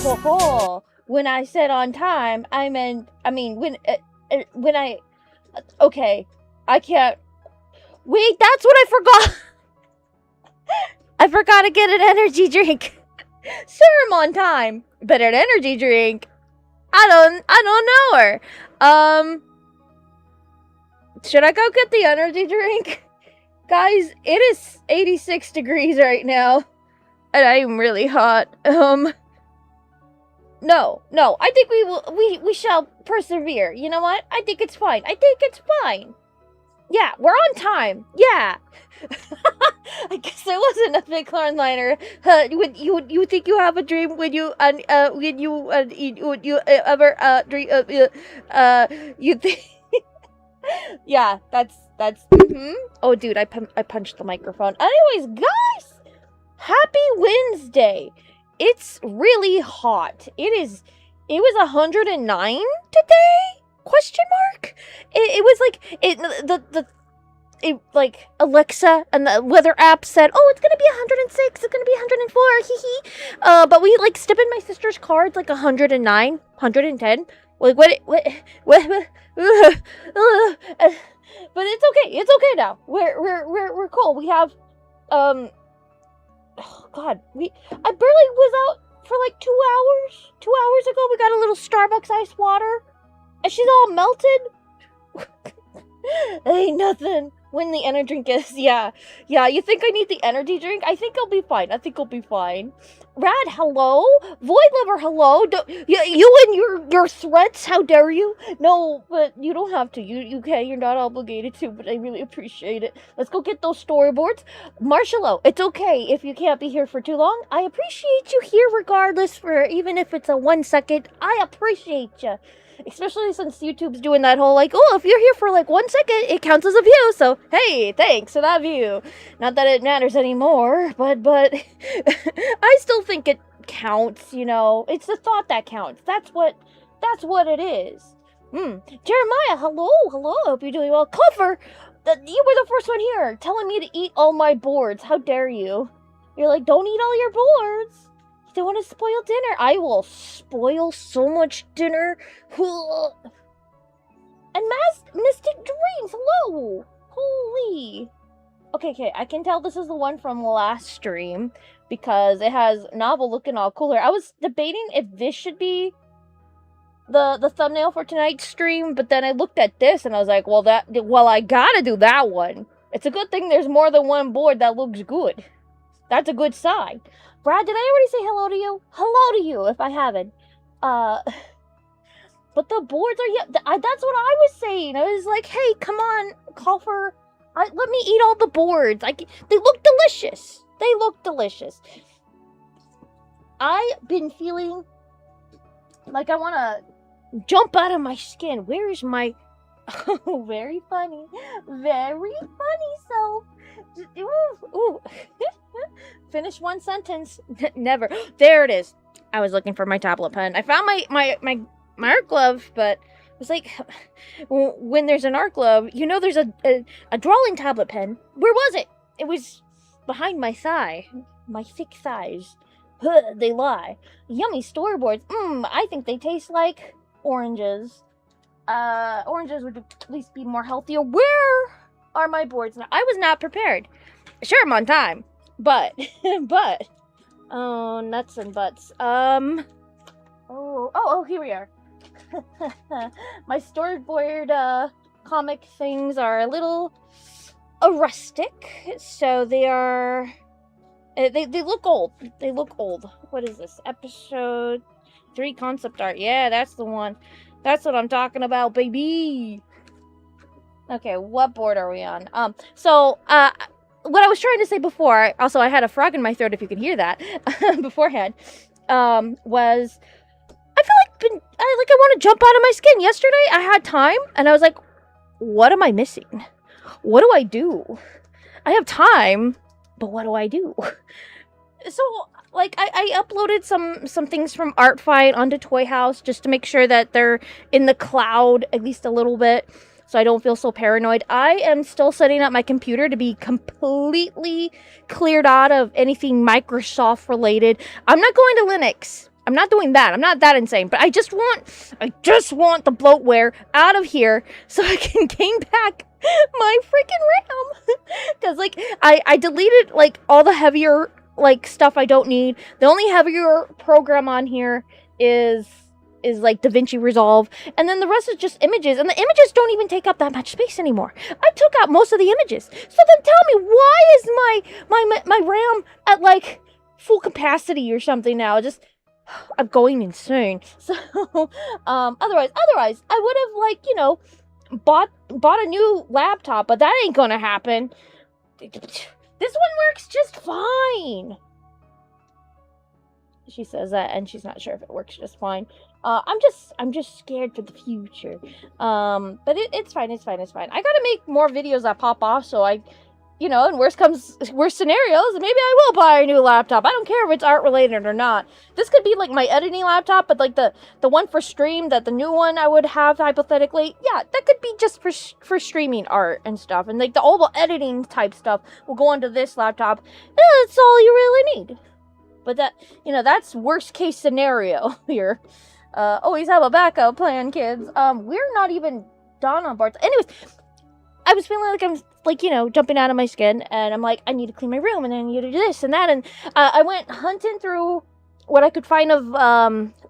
Ho ho. When I said on time, I mean, when I, okay, I can't, wait, that's what I forgot. I forgot to get an energy drink. Sure, I'm on time, but an energy drink, I don't know her. Should I go get the energy drink? Guys, it is 86 degrees right now, and I am really hot. No, I think we shall persevere. You know what? I think it's fine. Yeah, we're on time. Yeah. I guess it wasn't a big hardliner. You think you have a dream when you ever dream you think yeah, that's Oh dude, I punched the microphone. Anyways, guys, happy Wednesday. It's really hot. It was 109 today? Question mark? It was like it like Alexa and the weather app said, "Oh, it's gonna be 106. It's gonna be 104." Hee hee. But we like stepped in my sister's car. It's like 109, 110. Like what? But it's okay. It's okay now. We're cool. We have oh God. I barely was out for like 2 hours. 2 hours ago, we got a little Starbucks iced water, and she's all melted. Ain't nothing. When the energy drink is, yeah, you think I need the energy drink? I think I'll be fine. Rad, hello? Void Lover, hello? You and your threats, how dare you? No, but you don't have to. You can, you're not obligated to, but I really appreciate it. Let's go get those storyboards. Marshalo, it's okay if you can't be here for too long. I appreciate you here regardless, for even if it's a 1 second. I appreciate you. Especially since YouTube's doing that whole, like, oh, if you're here for, like, 1 second, it counts as a view, so, hey, thanks for that view. Not that it matters anymore, but, I still think it counts, you know? It's the thought that counts. That's what it is. Jeremiah, hello, hope you're doing well. Cover, you were the first one here, telling me to eat all my boards. How dare you? You're like, don't eat all your boards. Don't want to spoil dinner. I will spoil so much dinner. And Mystic Dreams, hello. Holy. Okay, I can tell this is the one from last stream because it has Novel looking all cooler. I was debating if this should be the thumbnail for tonight's stream, but then I looked at this and I was like, well, I gotta do that one. It's a good thing there's more than one board that looks good. That's a good sign. Brad, did I already say hello to you? Hello to you, if I haven't. But the boards are, that's what I was saying. I was like, hey, come on, Coffer. Let me eat all the boards. They look delicious. I've been feeling like I want to jump out of my skin. Where is my... Oh, very funny. Very funny, so... Ooh. Finish one sentence. Never. There it is. I was looking for my tablet pen. I found my art glove, but it was like, when there's an art glove, you know there's a drawing tablet pen. Where was it? It was behind my thigh. My thick thighs. They lie. Yummy storyboards. I think they taste like oranges. Oranges would at least be more healthier. Where are my boards now? I was not prepared. Sure, I'm on time. But, oh, nuts and butts. Oh, here we are. My storyboard, comic things are a little rustic, so they are, they look old. What is this? Episode 3 concept art. Yeah, that's the one. That's what I'm talking about, baby. Okay, what board are we on? What I was trying to say before, also I had a frog in my throat if you can hear that, beforehand, was, I feel like I want to jump out of my skin. Yesterday I had time, and I was like, what am I missing? What do I do? I have time, but what do I do? So, like, I uploaded some things from Artfight onto Toy House just to make sure that they're in the cloud at least a little bit, so I don't feel so paranoid. I am still setting up my computer to be completely cleared out of anything Microsoft related. I'm not going to Linux. I'm not doing that. I'm not that insane. But I just want the bloatware out of here so I can gain back my freaking RAM. Because, like, I deleted, like, all the heavier, like, stuff I don't need. The only heavier program on here is like DaVinci Resolve, and then the rest is just images, and the images don't even take up that much space anymore. I took out most of the images. So then tell me, why is my RAM at like full capacity or something now? Just I'm going insane. So otherwise I would have, like, you know, bought a new laptop, but that ain't gonna happen. This one works just fine. She says that, and she's not sure if it works just fine. I'm just scared for the future. But it's fine. I gotta make more videos that pop off, so I, you know, in worst scenarios, maybe I will buy a new laptop. I don't care if it's art related or not. This could be like my editing laptop, but like the one for stream, that the new one I would have hypothetically, yeah, that could be just for streaming art and stuff, and like the old editing type stuff will go onto this laptop. That's all you really need. But that, you know, that's worst case scenario here. Always have a backup plan, kids. We're not even done on boards. Anyways, I was feeling like I'm, like, you know, jumping out of my skin, and I'm like, I need to clean my room, and then I need to do this and that, and I went hunting through what I could find of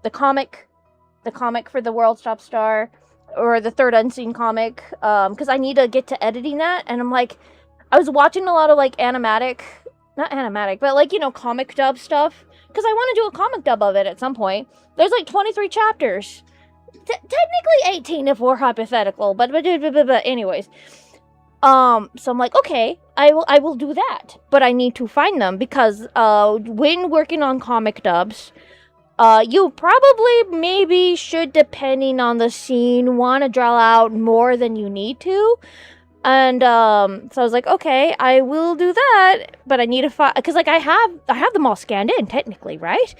the comic for the World Stop Star, or the Third Unseen comic, because I need to get to editing that, and I'm like, I was watching a lot of, like, not animatic, but, like, you know, comic dub stuff, because I want to do a comic dub of it at some point. There's, like, 23 chapters. Technically 18 if we're hypothetical, but anyways. So I'm like, okay, I will do that, but I need to find them, because when working on comic dubs, you probably maybe should, depending on the scene, want to draw out more than you need to. And so I was like, okay, I will do that, but I need to find, because, like, I have them all scanned in technically, right?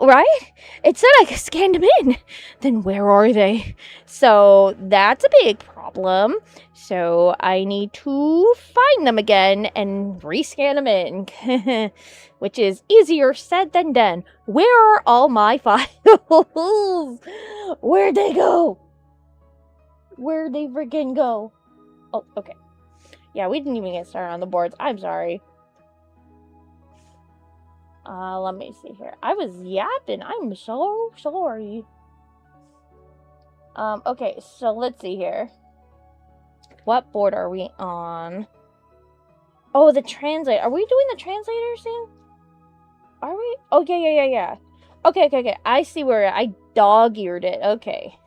It said I scanned them in. Then where are they? So that's a big problem. So I need to find them again and rescan them in, which is easier said than done. Where are all my files? Where'd they go? Where'd they friggin' go? Oh, okay. Yeah, we didn't even get started on the boards. I'm sorry. Let me see here. I was yapping. I'm so sorry. Okay, so let's see here. What board are we on? Oh, the translate. Are we doing the translator thing? Are we? Oh, yeah. Okay. I see where I dog-eared it. Okay.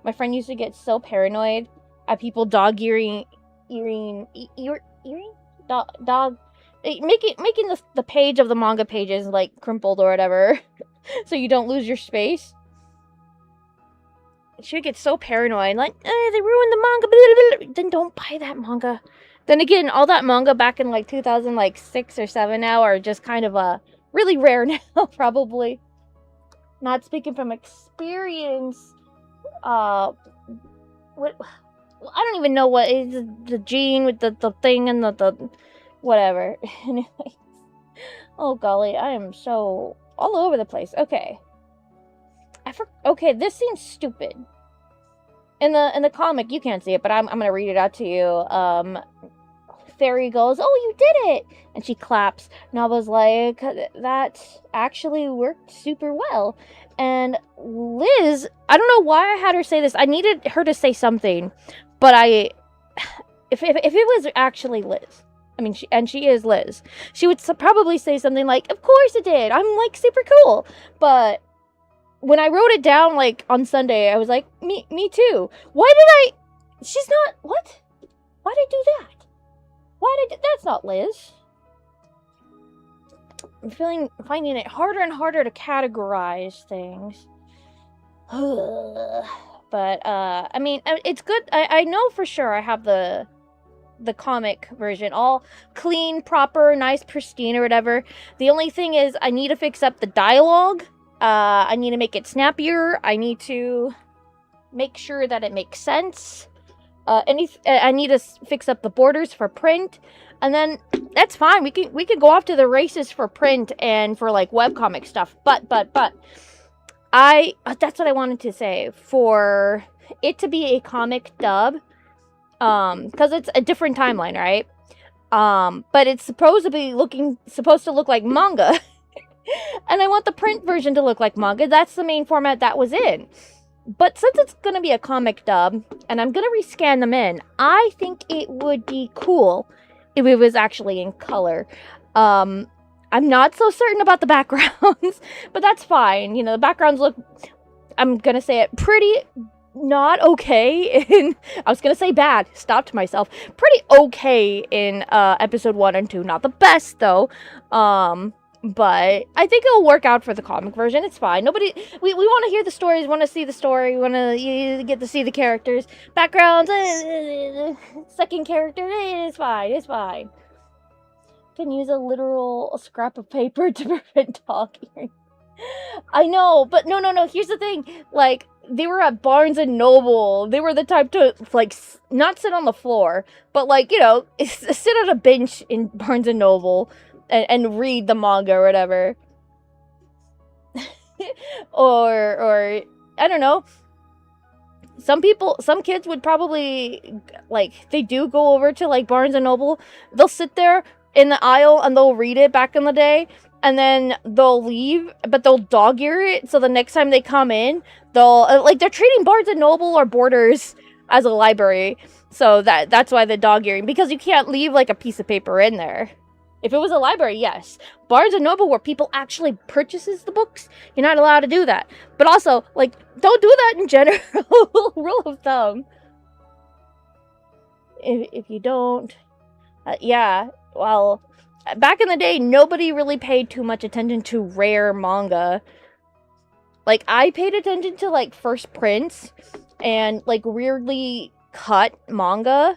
My friend used to get so paranoid at people dog-earing, dog, making the page of the manga pages, like, crumpled or whatever, so you don't lose your space. She would get so paranoid, like, they ruined the manga, blah, blah, blah. Then don't buy that manga. Then again, all that manga back in, like, 2006 or 7 now are just kind of, really rare now, probably. Not speaking from experience, what... I don't even know what is the gene with the thing and the whatever. Anyways. Oh golly, I am so all over the place. Okay. Okay, this seems stupid. In the comic, you can't see it, but I'm gonna read it out to you. Fairy goes, "Oh, you did it!" And she claps. Naba's like, "That actually worked super well." And Liz, I don't know why I had her say this. I needed her to say something, but if it was actually Liz, I mean, she is Liz, she would probably say something like, "Of course it did. I'm, like, super cool." But when I wrote it down, like, on Sunday, I was like, me too. Why did she's not, what? Why did I do that? That's not Liz. I'm finding it harder and harder to categorize things. But, I mean, it's good. I know for sure I have the comic version all clean, proper, nice, pristine, or whatever. The only thing is I need to fix up the dialogue. I need to make it snappier. I need to make sure that it makes sense. I need to fix up the borders for print. and then that's fine. We can go off to the races for print and for like webcomic stuff. But that's what I wanted to say. For it to be a comic dub, because it's a different timeline, right? But it's supposed to look like manga. And I want the print version to look like manga. That's the main format that was in. But since it's going to be a comic dub, and I'm going to rescan them in, I think it would be cool if it was actually in color. I'm not so certain about the backgrounds, but that's fine. You know, the backgrounds look, I'm going to say it, pretty not okay in, I was going to say bad, stopped myself, pretty okay in episode 1 and 2. Not the best, though. But I think it'll work out for the comic version. It's fine. We want to hear the stories, want to see the story, we want to get to see the characters. Backgrounds, second character, it's fine. Can use a literal scrap of paper to prevent talking. I know, but no, here's the thing. Like, they were at Barnes and Noble. They were the type to, like, not sit on the floor, but, like, you know, sit at a bench in Barnes and Noble and read the manga or whatever. or I don't know. Some kids would probably, like, they do go over to, like, Barnes and Noble. They'll sit there in the aisle and they'll read it back in the day. And then they'll leave, but they'll dog ear it. So the next time they come in, they'll, like, they're treating Barnes and Noble or Borders as a library. So that's why the dog earing. Because you can't leave, like, a piece of paper in there. If it was a library, yes. Barnes and Noble, where people actually purchases the books, you're not allowed to do that. But also, like, don't do that in general. Rule of thumb. If you don't, yeah, well, back in the day, nobody really paid too much attention to rare manga. Like, I paid attention to, like, first prints and, like, weirdly cut manga.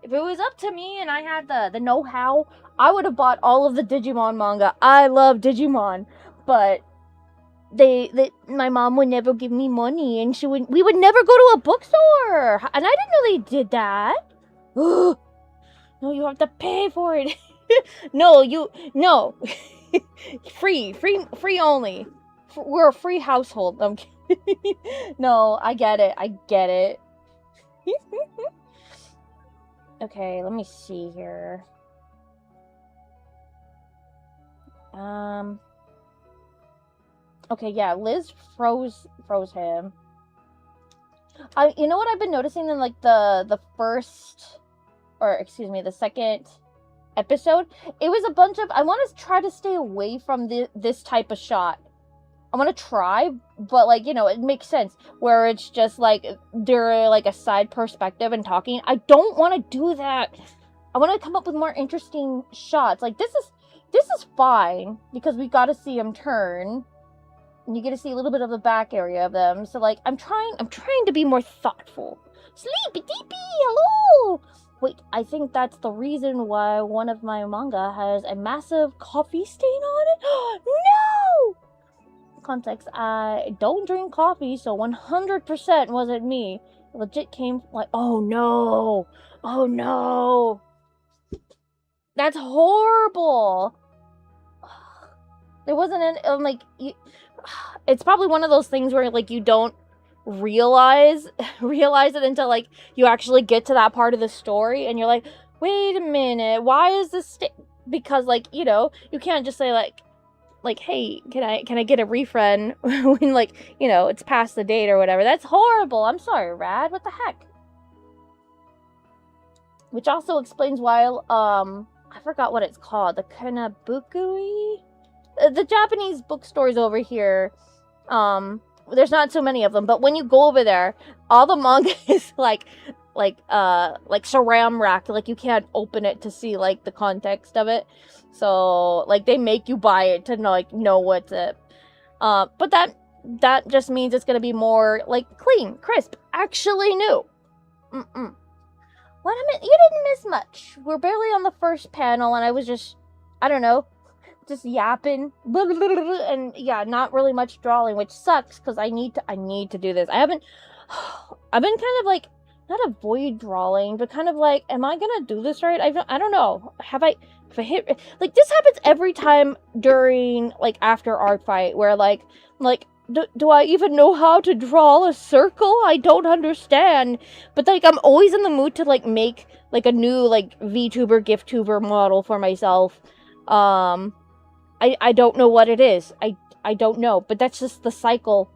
If it was up to me and I had the know-how, I would have bought all of the Digimon manga. I love Digimon, but my mom would never give me money, and we would never go to a bookstore, and I didn't know they did that. No, you have to pay for it. No. free only. We're a free household. I'm kidding. No, I get it. Okay, let me see here. Okay, yeah, Liz froze him. You know what I've been noticing in, like, the second episode? It was a bunch of, I want to try to stay away from this type of shot. I want to try, but, like, you know, it makes sense, where it's just, like, they're, like, a side perspective and talking. I don't want to do that. I want to come up with more interesting shots. Like, this is fine, because we got to see them turn, and you get to see a little bit of the back area of them. So, like, I'm trying to be more thoughtful. Sleepy Deepy, hello! Wait, I think that's the reason why one of my manga has a massive coffee stain on it. No! Context, I don't drink coffee, so 100% wasn't me. It legit came, like, oh no! That's horrible! There wasn't an, like, it's probably one of those things where, like, you don't realize it until, like, you actually get to that part of the story, and you're like, wait a minute, why is this because, like, you know, you can't just say, like, hey, can I get a refund when, like, you know, it's past the date or whatever. That's horrible. I'm sorry, Rad. What the heck? Which also explains why, I forgot what it's called. The Kanabukui? The Japanese bookstores over here, there's not so many of them, but when you go over there, all the manga is, like saran wrapped. Like, you can't open it to see, like, the context of it. So, like, they make you buy it to, like, know what's it. But that just means it's gonna be more, like, clean, crisp, actually new. What I mean, you didn't miss much. We're barely on the first panel, and I was just, I don't know, just yapping, and yeah, not really much drawing, which sucks, because I need to do this. I've been kind of, like, not avoid drawing, but kind of like, am I gonna do this right? I don't know. Have I hit, like, this happens every time during, like, after art fight, where, like, do I even know how to draw a circle? I don't understand. But, like, I'm always in the mood to, like, make, like, a new, like, VTuber, GIFTuber model for myself. I don't know what it is. I don't know, but that's just the cycle.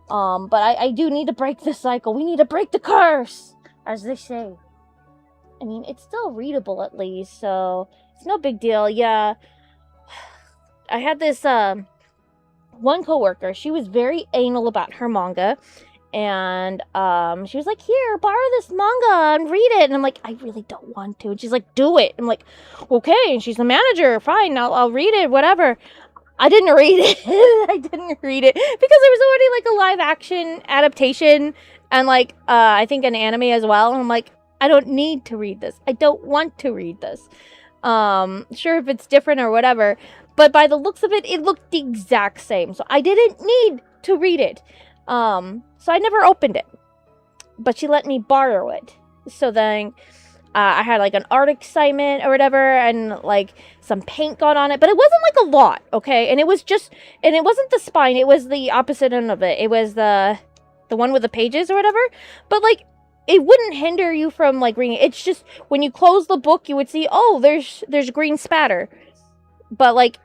But I do need to break the cycle. We need to break the curse, as they say. I mean, it's still readable at least, so it's no big deal. Yeah. I had this, one coworker. She was very anal about her manga. And, she was like, here, borrow this manga and read it. And I'm like, I really don't want to. And she's like, do it. I'm like, okay. And she's the manager. Fine, I'll read it, whatever. I didn't read it. I didn't read it because there was already, like, a live action adaptation and, like, I think an anime as well. And I'm like, I don't need to read this. I don't want to read this. Sure, if it's different or whatever, but by the looks of it, it looked the exact same. So I didn't need to read it. So I never opened it, but she let me borrow it. So then, I had, like, an art assignment or whatever, and, like, some paint got on it, but it wasn't, like, a lot, okay? And it was just, and it wasn't the spine, it was the opposite end of it. It was the one with the pages or whatever, but, like, it wouldn't hinder you from, like, reading it. It's just, when you close the book, you would see, oh, there's green spatter. But, like,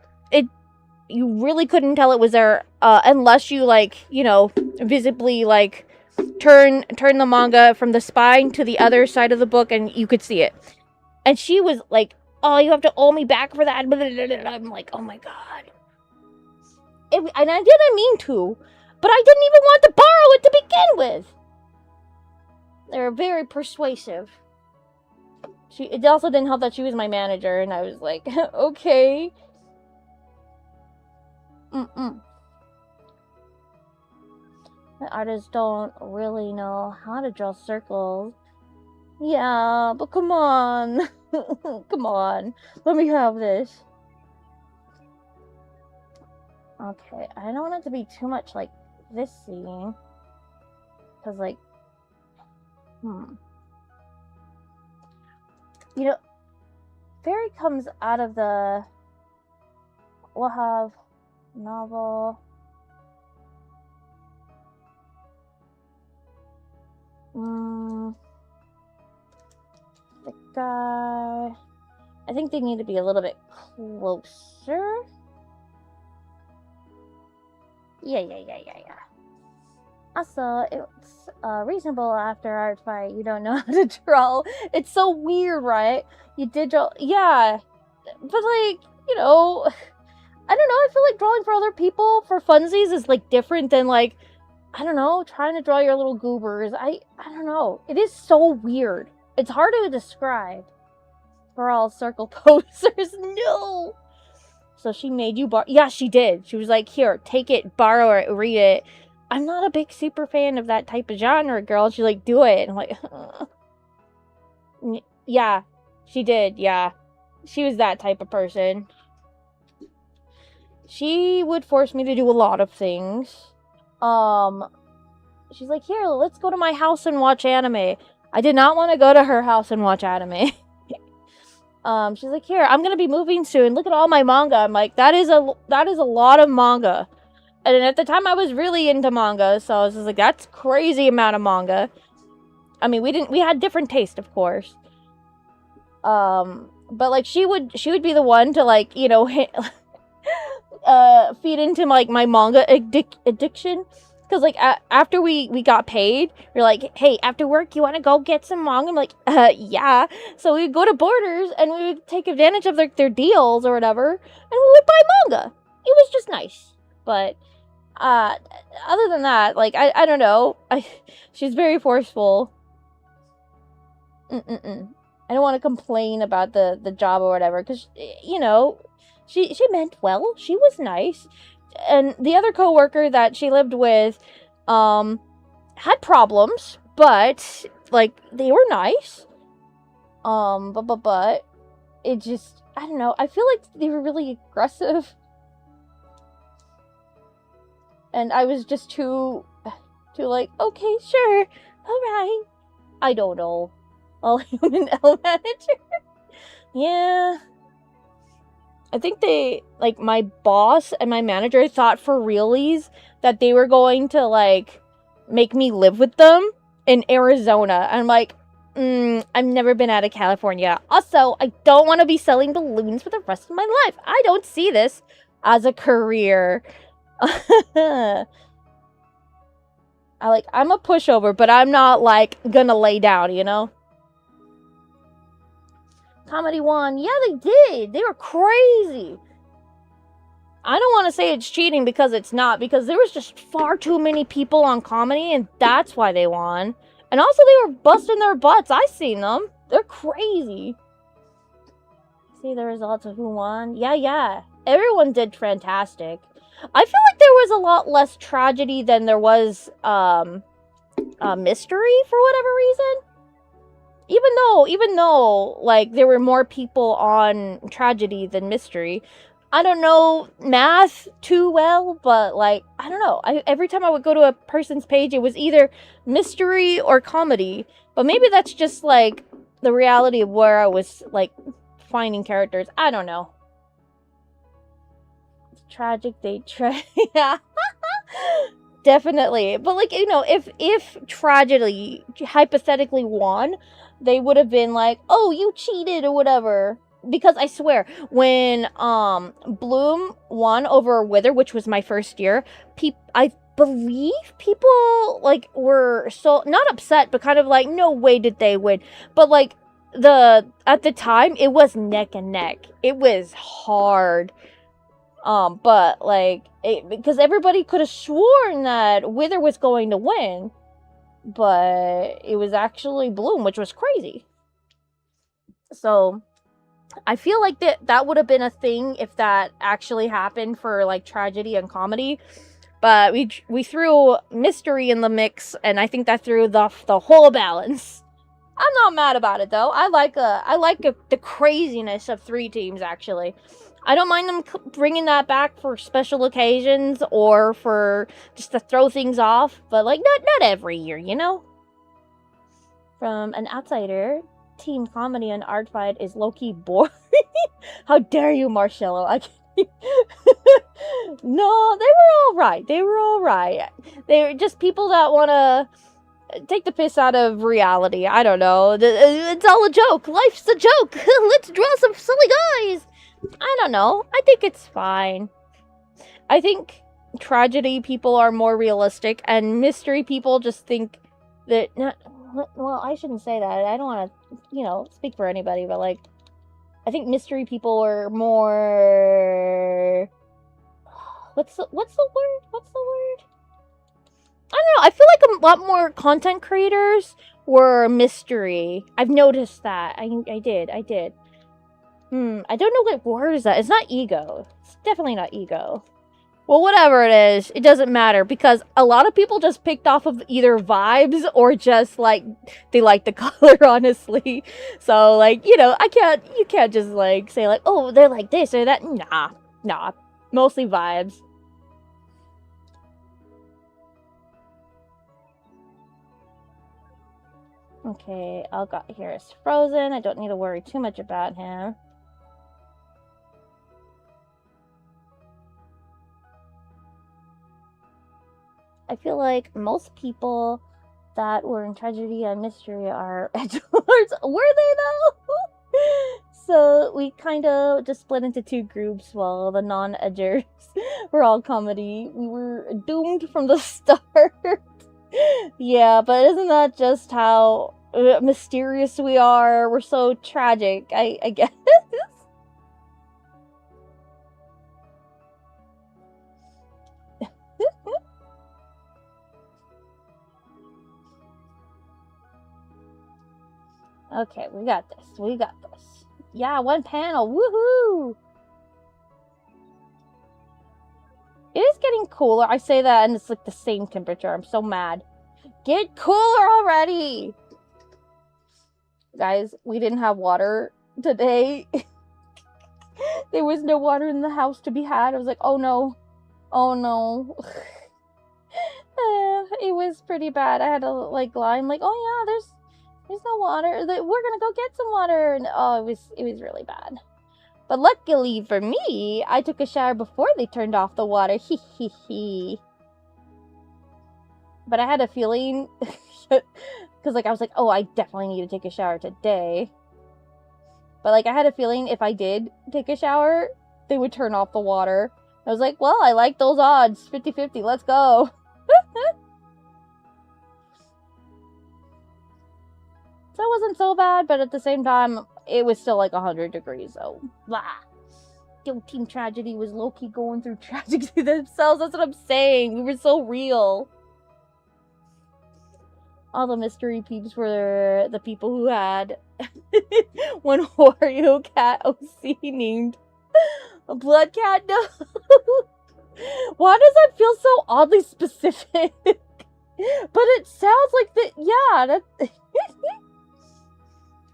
you really couldn't tell it was there, unless you, like, you know, visibly, like, turn the manga from the spine to the other side of the book and you could see it. And she was like, oh, you have to owe me back for that. I'm like, oh my god. And I didn't mean to, but I didn't even want to borrow it to begin with. They were very persuasive. It also didn't help that she was my manager, and I was like, okay. The artists don't really know how to draw circles. Yeah, but come on. Come on. Let me have this. Okay, I don't want it to be too much like this scene. Because, like, you know, Fairy comes out of the... We'll have novel... The guy... I think they need to be a little bit closer. Yeah. Also, it's reasonable after art fight. You don't know how to draw. It's so weird, right? You did draw... Yeah. But, like, you know... I don't know. I feel like drawing for other people for funsies is, like, different than, like... I don't know, trying to draw your little goobers. I don't know. It is so weird. It's hard to describe. We're all circle posers. No! So she made you borrow... Yeah, she did. She was like, here, take it, borrow it, read it. I'm not a big super fan of that type of genre, girl. She's like, do it. And I'm like, yeah, she did, yeah. She was that type of person. She would force me to do a lot of things. She's like, here, let's go to my house and watch anime. I did not want to go to her house and watch anime. She's like, here, I'm gonna be moving soon. Look at all my manga. I'm like, that is a lot of manga. And at the time, I was really into manga, so I was just like, that's crazy amount of manga. I mean, we had different taste, of course. But, like, she would be the one to, like, you know, feed into, like, my manga addiction. Because, like, after we got paid, we're like, hey, after work, you want to go get some manga? I'm like, yeah. So we would go to Borders, and we would take advantage of their deals or whatever, and we would buy manga. It was just nice. But, other than that, like, I don't know. She's very forceful. I don't want to complain about the job or whatever, because, you know, she meant well. She was nice. And the other coworker that she lived with, had problems, but, like, they were nice. But it just, I don't know. I feel like they were really aggressive. And I was just too like, okay, sure, alright. I don't know. All human L manager. Yeah. I think they, like, my boss and my manager thought for realies that they were going to, like, make me live with them in Arizona. And I'm like, I've never been out of California. Also, I don't want to be selling balloons for the rest of my life. I don't see this as a career. I'm a pushover, but I'm not, like, gonna lay down, you know? Comedy won. Yeah, they did. They were crazy. I don't want to say it's cheating because it's not, because there was just far too many people on comedy, and that's why they won. And also, they were busting their butts. I seen them. They're crazy. See the results of who won? Yeah. Everyone did fantastic. I feel like there was a lot less tragedy than there was mystery for whatever reason. Even though like there were more people on tragedy than mystery. I don't know math too well, but like I don't know. Every time I would go to a person's page, it was either mystery or comedy. But maybe that's just like the reality of where I was like finding characters. I don't know. Tragic they yeah. Definitely. But like, you know, if tragedy hypothetically won, they would have been like, "Oh, you cheated" or whatever. Because I swear, when Bloom won over Wither, which was my first year, I believe people like were so not upset, but kind of like, no way did they win. But like at the time, it was neck and neck. It was hard. But like because everybody could have sworn that Wither was going to win, but it was actually Bloom, which was crazy. So I feel like that would have been a thing if that actually happened for like tragedy and comedy. But we threw mystery in the mix, and I think that threw the whole balance. I'm not mad about it though. I like the craziness of 3 teams actually. I don't mind them bringing that back for special occasions or for just to throw things off, but like not every year, you know. From an outsider, team comedy and art fight is low-key boring. How dare you, Marcello? No, they were all right. They were just people that want to take the piss out of reality. I don't know. It's all a joke. Life's a joke. Let's draw some silly guys. I don't know. I think it's fine. I think tragedy people are more realistic, and mystery people just think that... Well, I shouldn't say that. I don't want to, speak for anybody, but, like, I think mystery people are more... What's the word? I don't know. I feel like a lot more content creators were mystery. I've noticed that. I did. I don't know what word is that. It's not ego. It's definitely not ego. Well, whatever it is, it doesn't matter, because a lot of people just picked off of either vibes or just, like, they like the color, honestly. So, like, you can't just, like, say, like, oh, they're like this or that. Nah. Mostly vibes. Okay, Algot here is frozen. I don't need to worry too much about him. I feel like most people that were in tragedy and mystery are edgelords. Were they though? So we kind of just split into 2 groups while the non-edgers were all comedy. We were doomed from the start. Yeah, but isn't that just how mysterious we are? We're so tragic, I guess. Okay, we got this. Yeah, 1 panel. Woohoo! It is getting cooler. I say that and it's like the same temperature. I'm so mad. Get cooler already! Guys, we didn't have water today. There was no water in the house to be had. I was like, oh no. It was pretty bad. I had to like lie. I'm like, oh yeah, There's no water. We're gonna go get some water. And, oh, it was really bad. But luckily for me, I took a shower before they turned off the water. Hee hee hee. But I had a feeling, because like I was like, oh, I definitely need to take a shower today. But like I had a feeling if I did take a shower, they would turn off the water. I was like, well, I like those odds. 50-50, let's go. So it wasn't so bad, but at the same time, it was still like 100 degrees, so blah. Yo, Team Tragedy was low-key going through tragedy themselves. That's what I'm saying. We were so real. All the mystery peeps were the people who had one Wario cat OC named a blood cat. No. Why does that feel so oddly specific? But it sounds like that. Yeah, that.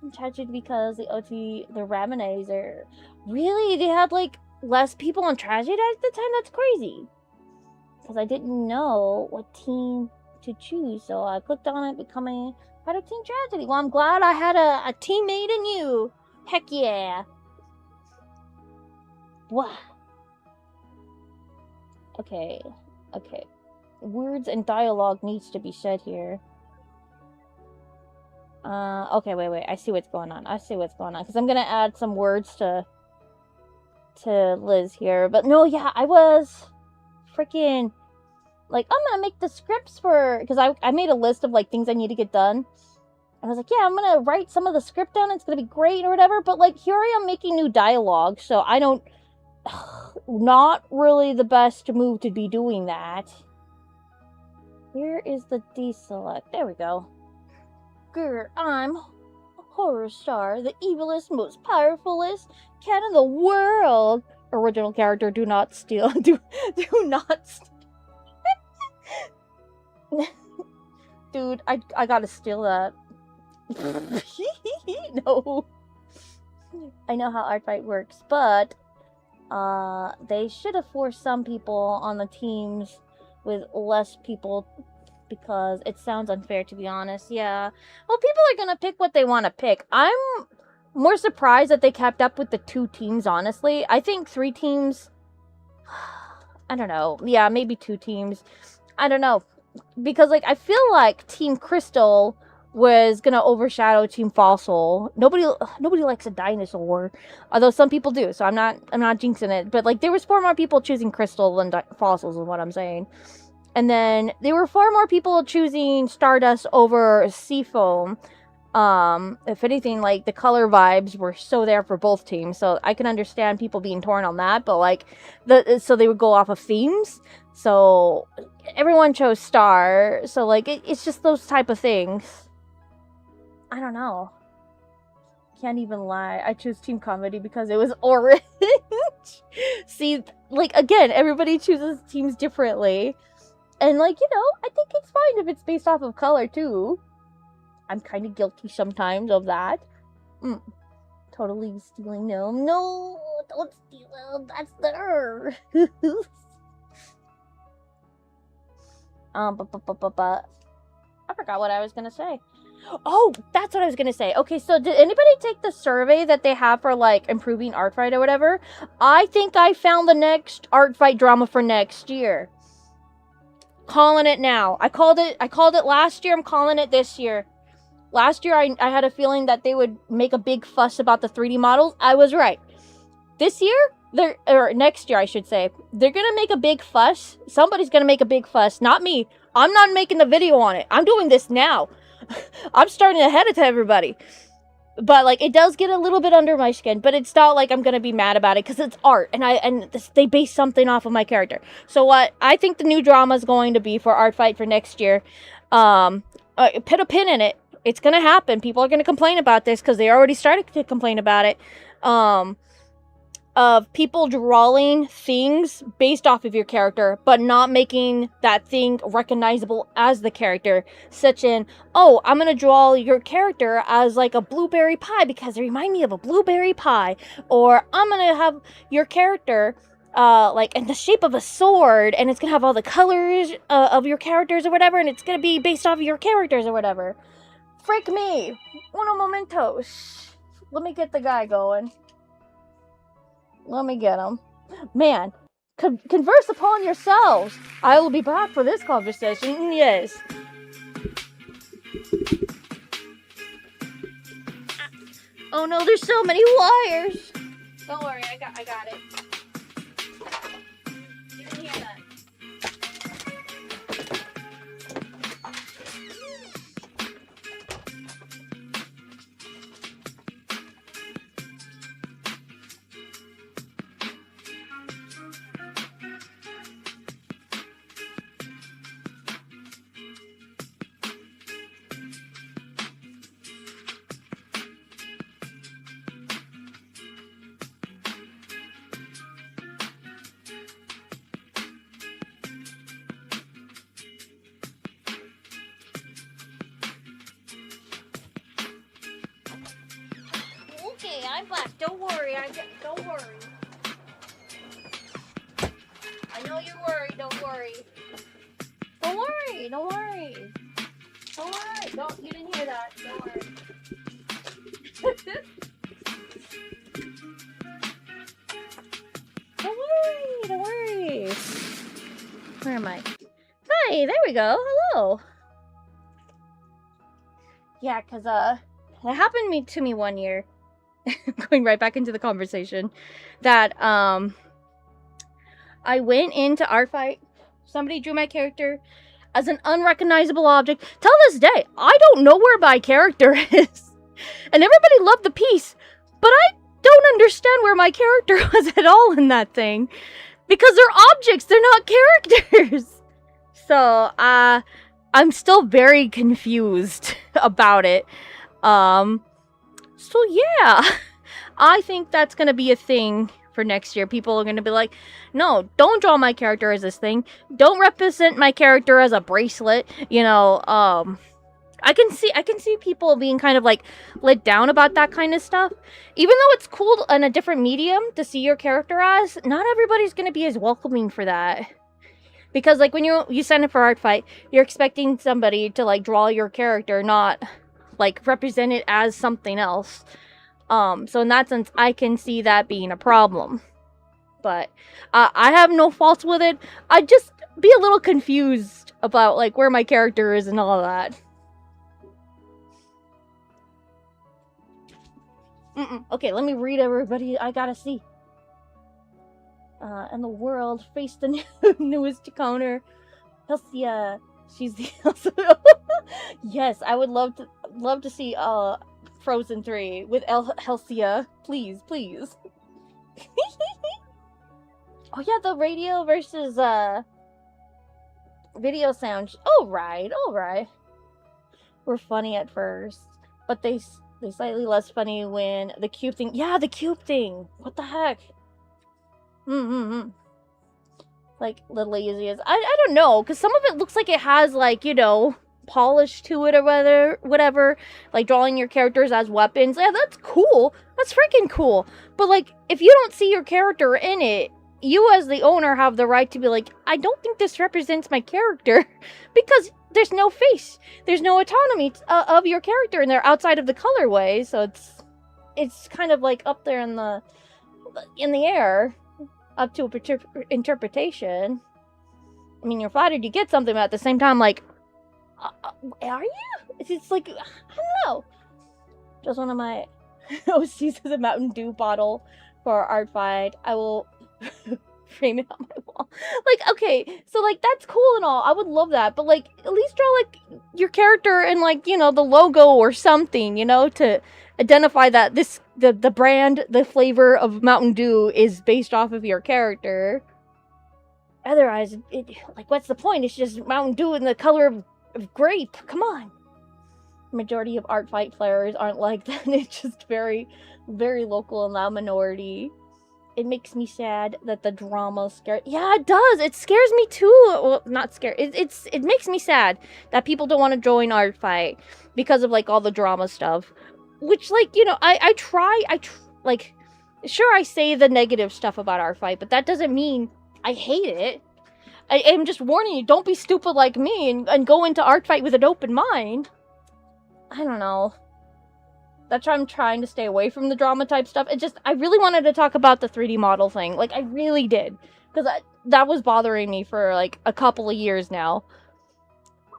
I'm tragic because the Ramones are really, they had like less people on Tragedy at the time. That's crazy. Because I didn't know what team to choose, so I clicked on it, becoming part of Team Tragedy. Well, I'm glad I had a teammate in you. Heck yeah. Wow. Okay. Words and dialogue needs to be said here. Okay, wait. I see what's going on. Because I'm gonna add some words to Liz here. But no, yeah, I was freaking like, I'm gonna make the scripts for, because I made a list of like things I need to get done. And I was like, yeah, I'm gonna write some of the script down. It's gonna be great or whatever. But like, here I am making new dialogue, so I don't. Not really the best move to be doing that. Where is the deselect? There we go. Grr, I'm Horror Star, the evilest, most powerfulest cat in the world. Original character, do not steal. Do not steal. Dude, I gotta steal that. No. I know how art fight works, but they should have forced some people on the teams with less people, because it sounds unfair, to be honest. Yeah. Well, people are gonna pick what they want to pick. I'm more surprised that they kept up with the 2 teams, honestly. I think 3 teams... I don't know. Yeah, maybe 2 teams. I don't know. Because, like, I feel like Team Crystal was gonna overshadow Team Fossil. Nobody likes a dinosaur. Although some people do, so I'm not jinxing it. But, like, there was 4 more people choosing Crystal than Fossils, is what I'm saying. And then there were 4 more people choosing Stardust over Seafoam. If anything, like, the color vibes were so there for both teams, so I can understand people being torn on that, but, like, so they would go off of themes, so everyone chose Star, so, like, it's just those type of things. I don't know. Can't even lie. I chose Team Comedy because it was orange. See, like, again, everybody chooses teams differently. And, like, you know, I think it's fine if it's based off of color, too. I'm kind of guilty sometimes of that. Totally stealing them. No, don't steal them. That's there. I forgot what I was gonna say. Oh, that's what I was gonna say. Okay, so did anybody take the survey that they have for, like, improving art fight or whatever? I think I found the next art fight drama for next year. Calling it now. I called it last year. I'm calling it this year. Last year, I had a feeling that they would make a big fuss about the 3D models. I was right. This year, or next year, I should say, they're going to make a big fuss. Somebody's going to make a big fuss. Not me. I'm not making the video on it. I'm doing this now. I'm starting ahead of everybody. But, like, it does get a little bit under my skin. But it's not like I'm going to be mad about it, because it's art. And they base something off of my character. So what I think the new drama is going to be for Art Fight for next year, put a pin in it. It's going to happen. People are going to complain about this, because they already started to complain about it. Of people drawing things based off of your character, but not making that thing recognizable as the character. Such in, oh, I'm going to draw your character as, like, a blueberry pie because they remind me of a blueberry pie. Or I'm going to have your character, like, in the shape of a sword, and it's going to have all the colors of your characters or whatever, and it's going to be based off of your characters or whatever. Frick me! Uno momentos. Let me get the guy going. Let me get him. Man, converse upon yourselves. I will be back for this conversation. Yes. Oh no, there's so many wires. Don't worry, I got it. You can hear that. Okay, I'm back. Don't worry. Don't worry. I know you're worried. Don't worry. Don't worry. Don't worry. Don't worry. You didn't hear that. Don't worry. Don't worry. Don't worry. Where am I? Hi. There we go. Hello. Yeah, cause it happened to me one year. Going right back into the conversation, that I went into art fight. Somebody drew my character as an unrecognizable object. Till this day, I don't know where my character is. And everybody loved the piece, but I don't understand where my character was at all in that thing. Because they're objects, they're not characters. So, I'm still very confused about it. So yeah, I think that's going to be a thing for next year. People are going to be like, no, don't draw my character as this thing. Don't represent my character as a bracelet. You know, I can see people being kind of like let down about that kind of stuff. Even though it's cool in a different medium to see your character as, not everybody's going to be as welcoming for that. Because like when you sign up for art fight, you're expecting somebody to like draw your character, not like represent it as something else. So in that sense, I can see that being a problem. But I have no faults with it. I just be a little confused about like where my character is and all that. Okay, let me read everybody I gotta see. And the world face the newest counter. Helsia. She's the Yes, I would love to see Frozen 3 with Helsia. Please. Oh yeah, the radio versus video sound. All right. Were funny at first, but they slightly less funny when the cube thing. Yeah, the cube thing. What the heck? Like the laziest. I don't know, because some of it looks like it has like, you know, polish to it or whatever. Like drawing your characters as weapons. Yeah, that's cool. That's freaking cool. But like, if you don't see your character in it, you as the owner have the right to be like, I don't think this represents my character, because there's no face, there's no autonomy of your character, and they're outside of the colorway. So it's kind of like up there in the air, up to interpretation. I mean, you're flattered you get something, but at the same time, like, are you? It's like, I don't know. Just one of my OCs is a Mountain Dew bottle for our art fight. I will frame it on my wall. Like, okay, so like that's cool and all. I would love that, but like at least draw like your character and like, you know, the logo or something, you know, to identify that the brand, the flavor of Mountain Dew is based off of your character. Otherwise, like, what's the point? It's just Mountain Dew in the color of grape. Come on. Majority of art fight players aren't like that. It's just very, very local and loud minority. It makes me sad that the drama scares. Yeah, it does. It scares me too. Well, not scared. It makes me sad that people don't want to join art fight because of like all the drama stuff. Which, like, you know, I sure, I say the negative stuff about art fight, but that doesn't mean I hate it. I am just warning you, don't be stupid like me and go into art fight with an open mind. I don't know. That's why I'm trying to stay away from the drama type stuff. I really wanted to talk about the 3D model thing. Like, I really did. Because that was bothering me for, like, a couple of years now.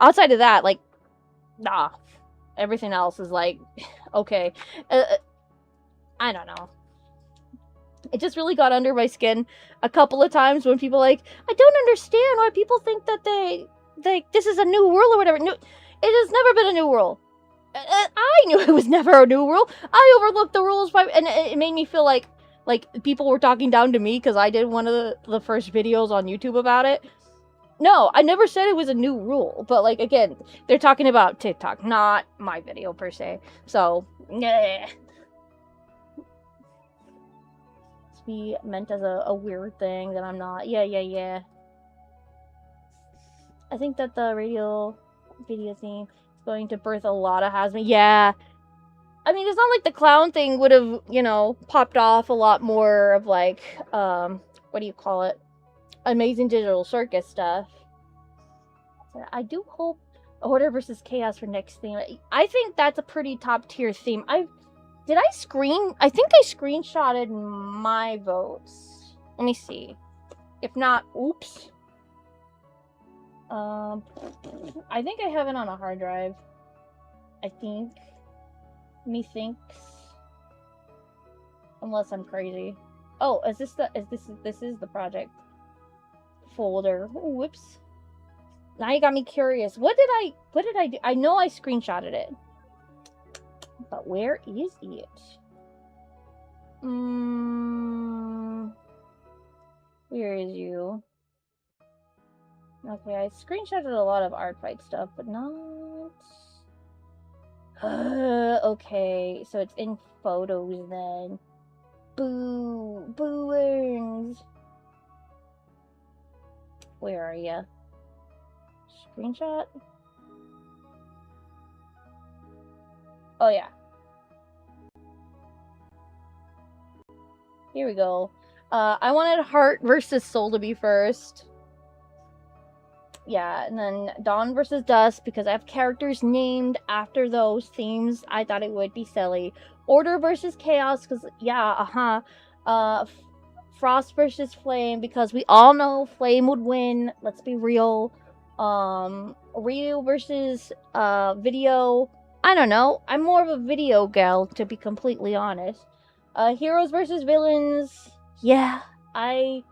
Outside of that, like, nah. Everything else is, like, okay. I don't know. It just really got under my skin a couple of times when people like, I don't understand why people think that this is a new world or whatever. No, it has never been a new world. I knew it was never a new rule. I overlooked the rules and it made me feel like people were talking down to me because I did one of the first videos on YouTube about it. No, I never said it was a new rule, but like again, they're talking about TikTok, not my video per se. So, yeah. It's be meant as a weird thing that I'm not. Yeah. I think that the video theme going to birth a lot of Hasme. Yeah. I mean, it's not like the clown thing would have, you know, popped off a lot more of like, what do you call it? Amazing Digital Circus stuff. I do hope Order versus Chaos for next theme. I think that's a pretty top tier theme. I think I screenshotted my votes. Let me see. If not, oops. I think I have it on a hard drive. I think. Methinks. Unless I'm crazy. Oh, this is the project folder. Ooh, whoops. Now you got me curious. What did I do? I know I screenshotted it. But where is it? Where is you? Okay, I screenshotted a lot of art fight stuff, but not... okay, so it's in photos then. Boo! Booings! Where are ya? Screenshot? Oh yeah. Here we go. I wanted Heart versus Soul to be first. Yeah, and then Dawn versus Dusk, because I have characters named after those themes. I thought it would be silly. Order versus Chaos, because, yeah, Frost versus Flame, because we all know Flame would win. Let's be real. Ryu versus, Video. I don't know. I'm more of a video gal, to be completely honest. Heroes versus Villains. Yeah, I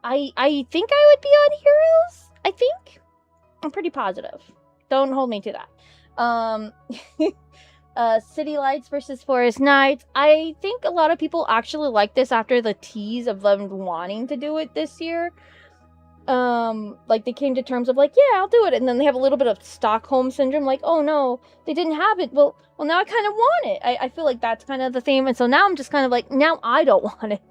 think I would be on Heroes. I think. I'm pretty positive. Don't hold me to that. City Lights versus Forest Nights. I think a lot of people actually like this after the tease of them wanting to do it this year. Like they came to terms of like, yeah, I'll do it. And then they have a little bit of Stockholm syndrome. Like, oh no, they didn't have it. Well, now I kind of want it. I feel like that's kind of the theme. And so now I'm just kind of like, now I don't want it.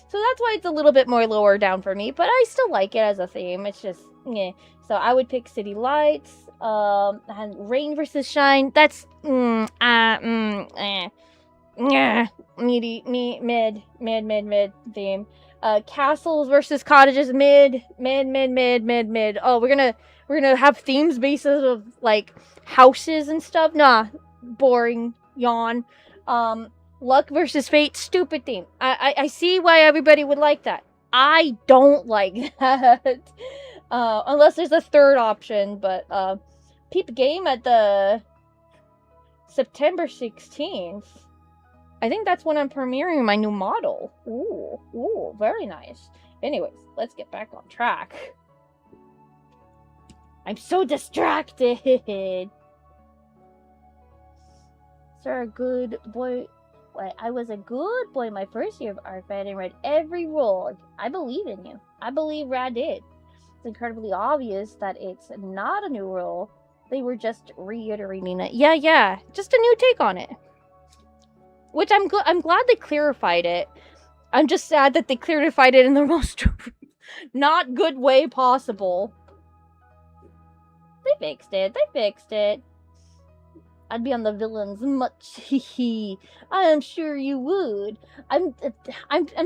So that's why it's a little bit more lower down for me, but I still like it as a theme. It's just, yeah. So I would pick City Lights, and Rain versus Shine. That's, mid, theme. Castles versus Cottages, mid. Oh, we're gonna have themes basis of, like, houses and stuff? Nah, boring, yawn. Luck versus Fate, stupid theme. I see why everybody would like that. I don't like that. Unless there's a third option, but, peep game at the September 16th. I think that's when I'm premiering my new model. Ooh, very nice. Anyways, let's get back on track. I'm so distracted. Sir, good boy. I was a good boy my first year of art fight and read every rule. I believe in you. I believe Rad did. It's incredibly obvious that it's not a new rule. They were just reiterating it. Yeah. Just a new take on it. Which I'm glad they clarified it. I'm just sad that they clarified it in the most not good way possible. They fixed it. I'd be on the villains much. I am sure you would. I'm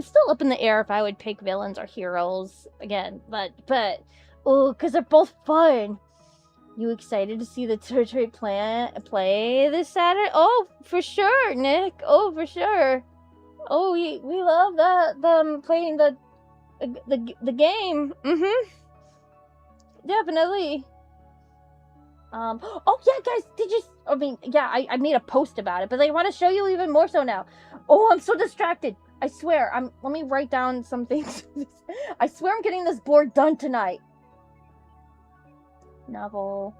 still up in the air if I would pick villains or heroes again, but oh, because they're both fun. You excited to see the Territory play this Saturday? Oh, for sure, Nick. Oh, for sure. Oh, we love them playing the game. Definitely. Oh yeah, guys, I made a post about it, but I want to show you even more so now. Oh, I'm so distracted. I swear. Let me write down some things. I swear I'm getting this board done tonight. Novel.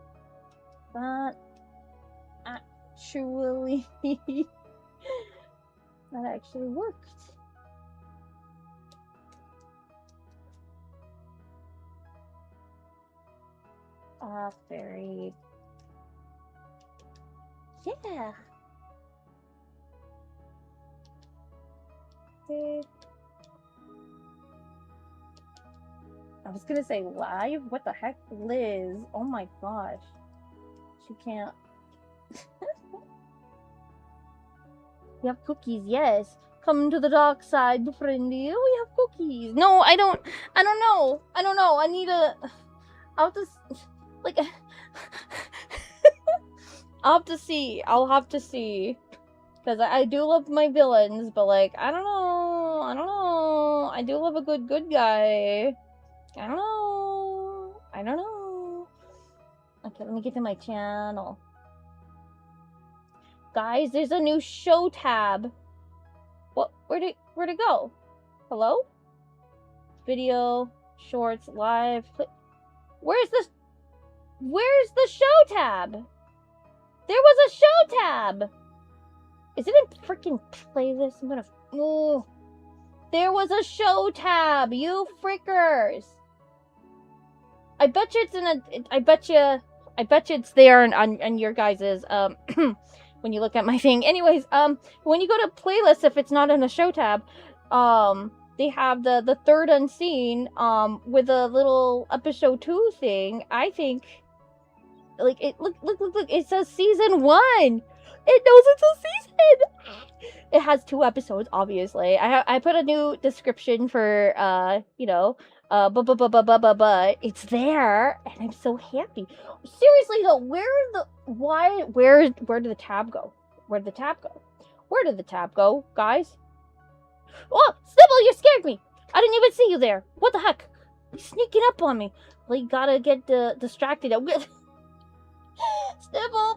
That actually worked. Very. Yeah. I was gonna say live? What the heck? Liz. Oh my gosh. She can't. We have cookies, yes. Come to the dark side, befriend you. We have cookies. No, I don't know. I need a... I'll just... Like... I'll have to see. Because I do love my villains, but like, I don't know. I do love a good guy. I don't know. Okay, let me get to my channel. Guys, there's a new show tab. What? Where'd it go? Hello? Video, shorts, live. Where's the show tab? There was a show tab. Is it in freaking playlist? I'm gonna. Oh, there was a show tab. You frickers. I bet you it's in a. I bet you it's there on your guys's when you look at my thing. Anyways, when you go to playlist, if it's not in a show tab, they have the third unseen with a little episode 2 thing. I think like it look, it says season 1. It knows it's a season. It has 2 episodes, obviously. I put a new description for but it's there, and I'm so happy. Seriously though, where did the tab go? Where did the tab go, guys? Oh, Snibble, you scared me. I didn't even see you there. What the heck? You're sneaking up on me. Well, you gotta get distracted. Snibble,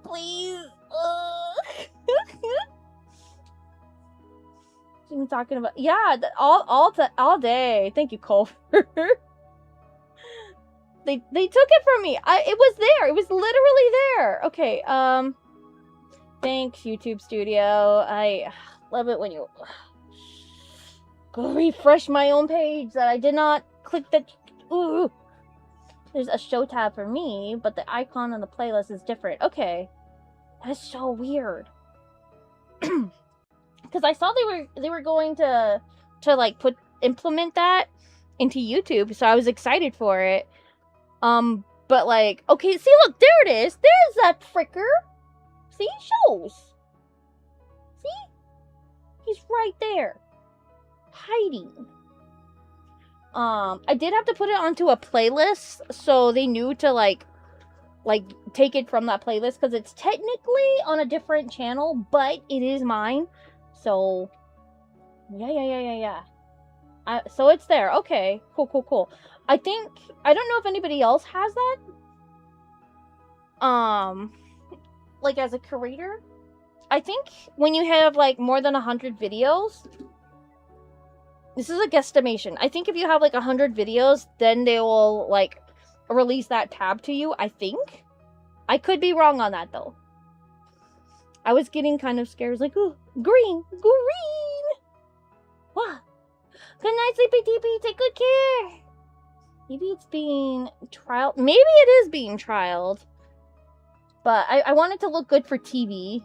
please. I'm talking about all day. Thank you, Cole. They took it from me. It was there. It was literally there. Okay. Thanks, YouTube Studio. I love it when you go refresh my own page that I did not click the. Ooh. There's a show tab for me, but the icon on the playlist is different. Okay. That's so weird. Because I saw they were going to like implement that into YouTube, so I was excited for it. But like, okay, see, look, there it is. There's that fricker. See, shows. See, he's right there, hiding. I did have to put it onto a playlist, so they knew to like take it from that playlist, because it's technically on a different channel, but it is mine. So yeah. So it's there. Okay, cool. I don't know if anybody else has that. Like as a creator, I think when you have like more than 100 videos. This is a guesstimation. I think if you have like 100 videos, then they will like release that tab to you, I think. I could be wrong on that though. I was getting kind of scared. I was like, ooh, green. Wow. Good night, Sleepy TP. Take good care. Maybe it's being trialed. Maybe it is being trialed. But I want it to look good for TV.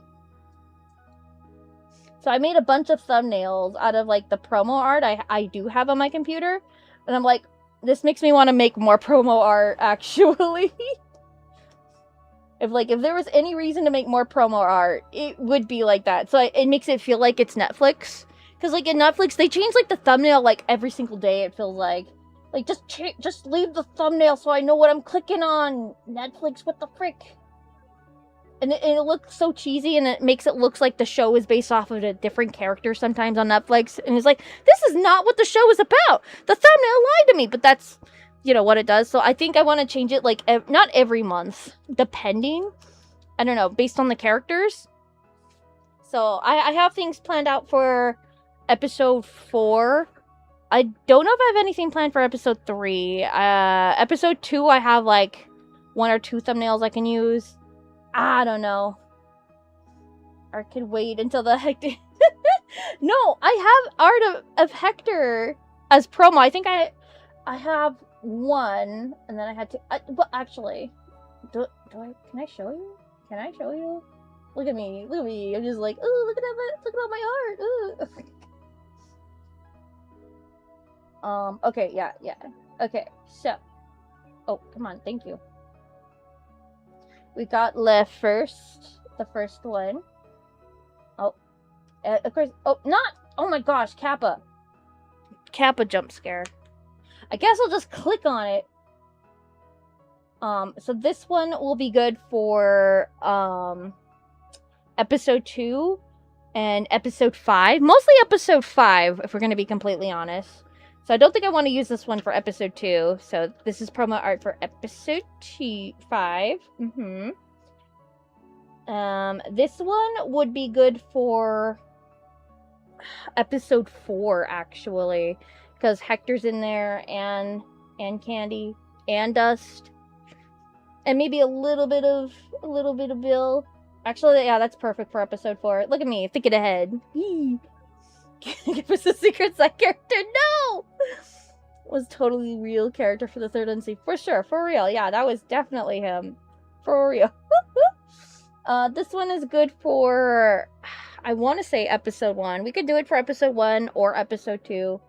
So I made a bunch of thumbnails out of like the promo art I do have on my computer. And I'm like, this makes me want to make more promo art, actually. If there was any reason to make more promo art, it would be like that. So it makes it feel like it's Netflix. Because like in Netflix, they change like the thumbnail like every single day, it feels like. Like, just leave the thumbnail so I know what I'm clicking on. Netflix, what the frick? And it looks so cheesy, and it makes it look like the show is based off of a different character sometimes on Netflix. And it's like, this is not what the show is about. The thumbnail lied to me, but that's, you know, what it does. So I think I want to change it, like, not every month, depending. I don't know, based on the characters. So I have things planned out for episode 4. I don't know if I have anything planned for episode 3. Episode 2, I have, like, 1 or 2 thumbnails I can use. I don't know. Or I could wait until the Hector... No, I have Art of Hector as promo. I think I have 1, and then I had to... well, actually... Can I show you? Can I show you? Look at me. Look at me. I'm just like, ooh, look at all my art. Ooh. Okay, yeah. Okay, so... Oh, come on, thank you. We got left first. The first one. Oh. Of course. Oh, not. Oh my gosh, Kappa. Kappa jump scare. I guess I'll just click on it. So this one will be good for, episode 2 and episode 5. Mostly episode 5, if we're going to be completely honest. So I don't think I want to use this one for episode 2. So this is promo art for episode 5. This one would be good for episode 4, actually, because Hector's in there, and Candy, and Dust, and maybe a little bit of Bill. Actually, yeah, that's perfect for episode 4. Look at me, thinking ahead. Give us a secret side character. No! Was totally real character for the third unseen. For sure, for real. Yeah, that was definitely him. For real. This one is good for, I want to say episode 1. We could do it for episode 1 or episode 2.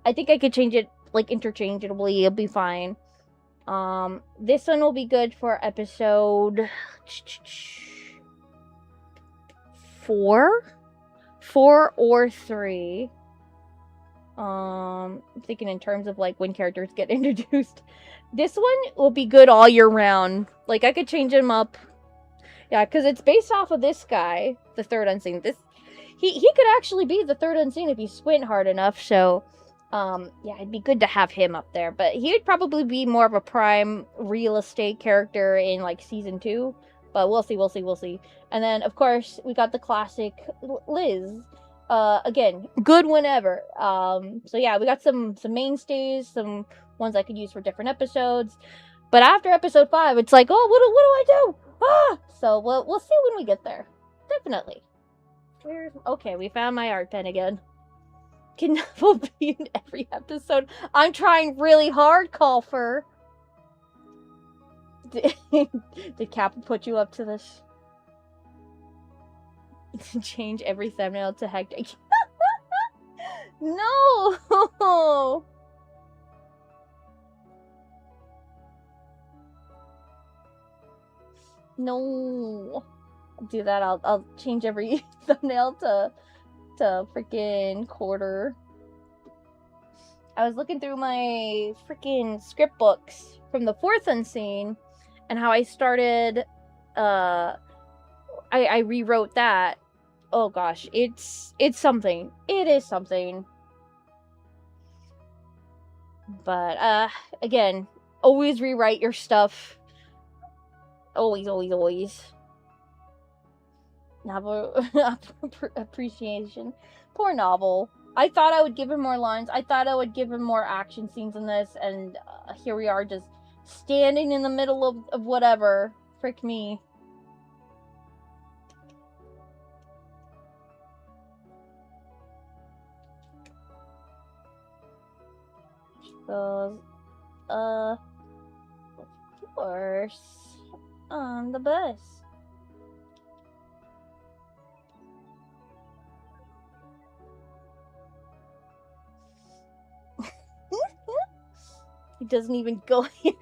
I think I could change it, like, interchangeably. It'll be fine. This one will be good for episode 4? 4 or 3. I'm thinking in terms of, like, when characters get introduced. This one will be good all year round. Like, I could change him up. Yeah, because it's based off of this guy, the third unseen. He could actually be the third unseen if you squint hard enough, so... yeah, it'd be good to have him up there. But he would probably be more of a prime real estate character in, like, season 2. But we'll see. And then, of course, we got the classic Liz. Again, good whenever. So yeah, we got some mainstays, some ones I could use for different episodes. But after episode 5, it's like, oh, what do I do? Ah! So we'll see when we get there. Definitely. Okay, we found my art pen again. Can Neville be in every episode? I'm trying really hard, Colfer. Did Kappa put you up to this? Change every thumbnail to Hector. No! No. I'll do that. I'll change every thumbnail to freaking quarter. I was looking through my freaking script books from the 4th unseen and how I started I rewrote that. Oh gosh, it's something. It is something. But again, always rewrite your stuff. Always. Novel appreciation. Poor Novel. I thought I would give him more lines. I thought I would give him more action scenes in this, and here we are just standing in the middle of whatever. Frick me. So, of course, on the bus. He doesn't even go here.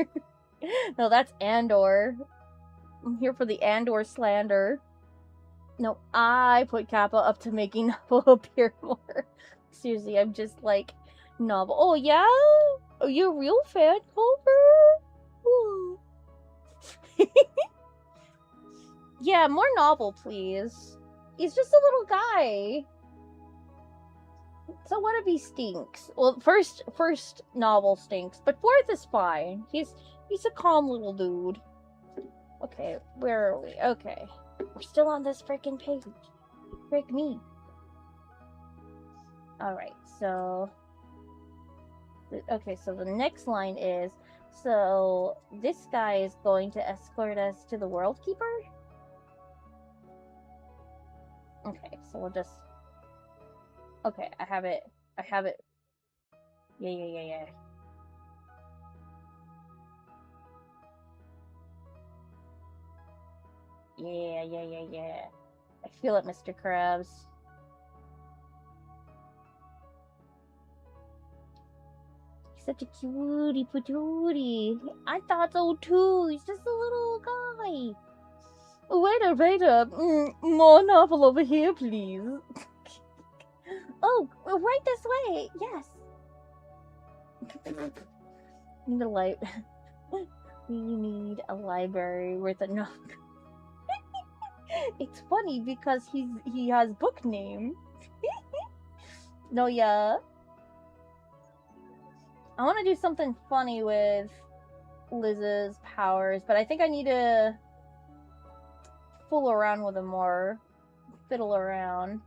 No, that's Andor. I'm here for the Andor slander. No, I put Kappa up to making Novel appear more. Seriously, I'm just like, Novel. Oh, yeah? Are you a real fan, Culver? Ooh. Yeah, more novel, please. He's just a little guy. So what if he stinks? Well, first novel stinks, but fourth is fine. He's a calm little dude. Okay, where are we? Okay. We're still on this freaking page. Frick me. Alright, so... Okay, so the next line is... So, this guy is going to escort us to the World Keeper? Okay, so we'll just... Okay, I have it. Yeah. Yeah. I feel it, Mr. Krabs. He's such a cutie patootie. I thought so too. He's just a little guy. Waiter. More novel over here, please. Oh, right this way. Yes. Need a light. We need a library with a nook. It's funny because he has book name. No, yeah. I want to do something funny with Liz's powers, but I think I need to fool around with them more. Fiddle around.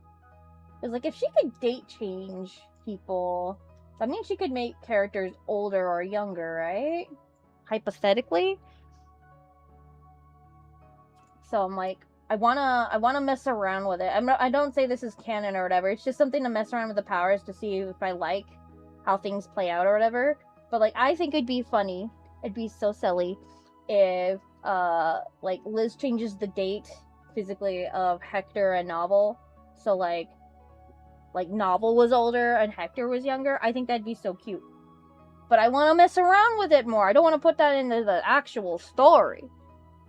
Because, like, if she could date change people, that means she could make characters older or younger, right? Hypothetically. So I'm like, I wanna mess around with it. I don't say this is canon or whatever. It's just something to mess around with the powers to see if I like how things play out or whatever. But like, I think it'd be funny. It'd be so silly if like Liz changes the date physically of Hector and Novel. So like Novel was older and Hector was younger. I think that'd be so cute. But I want to mess around with it more. I don't want to put that into the actual story.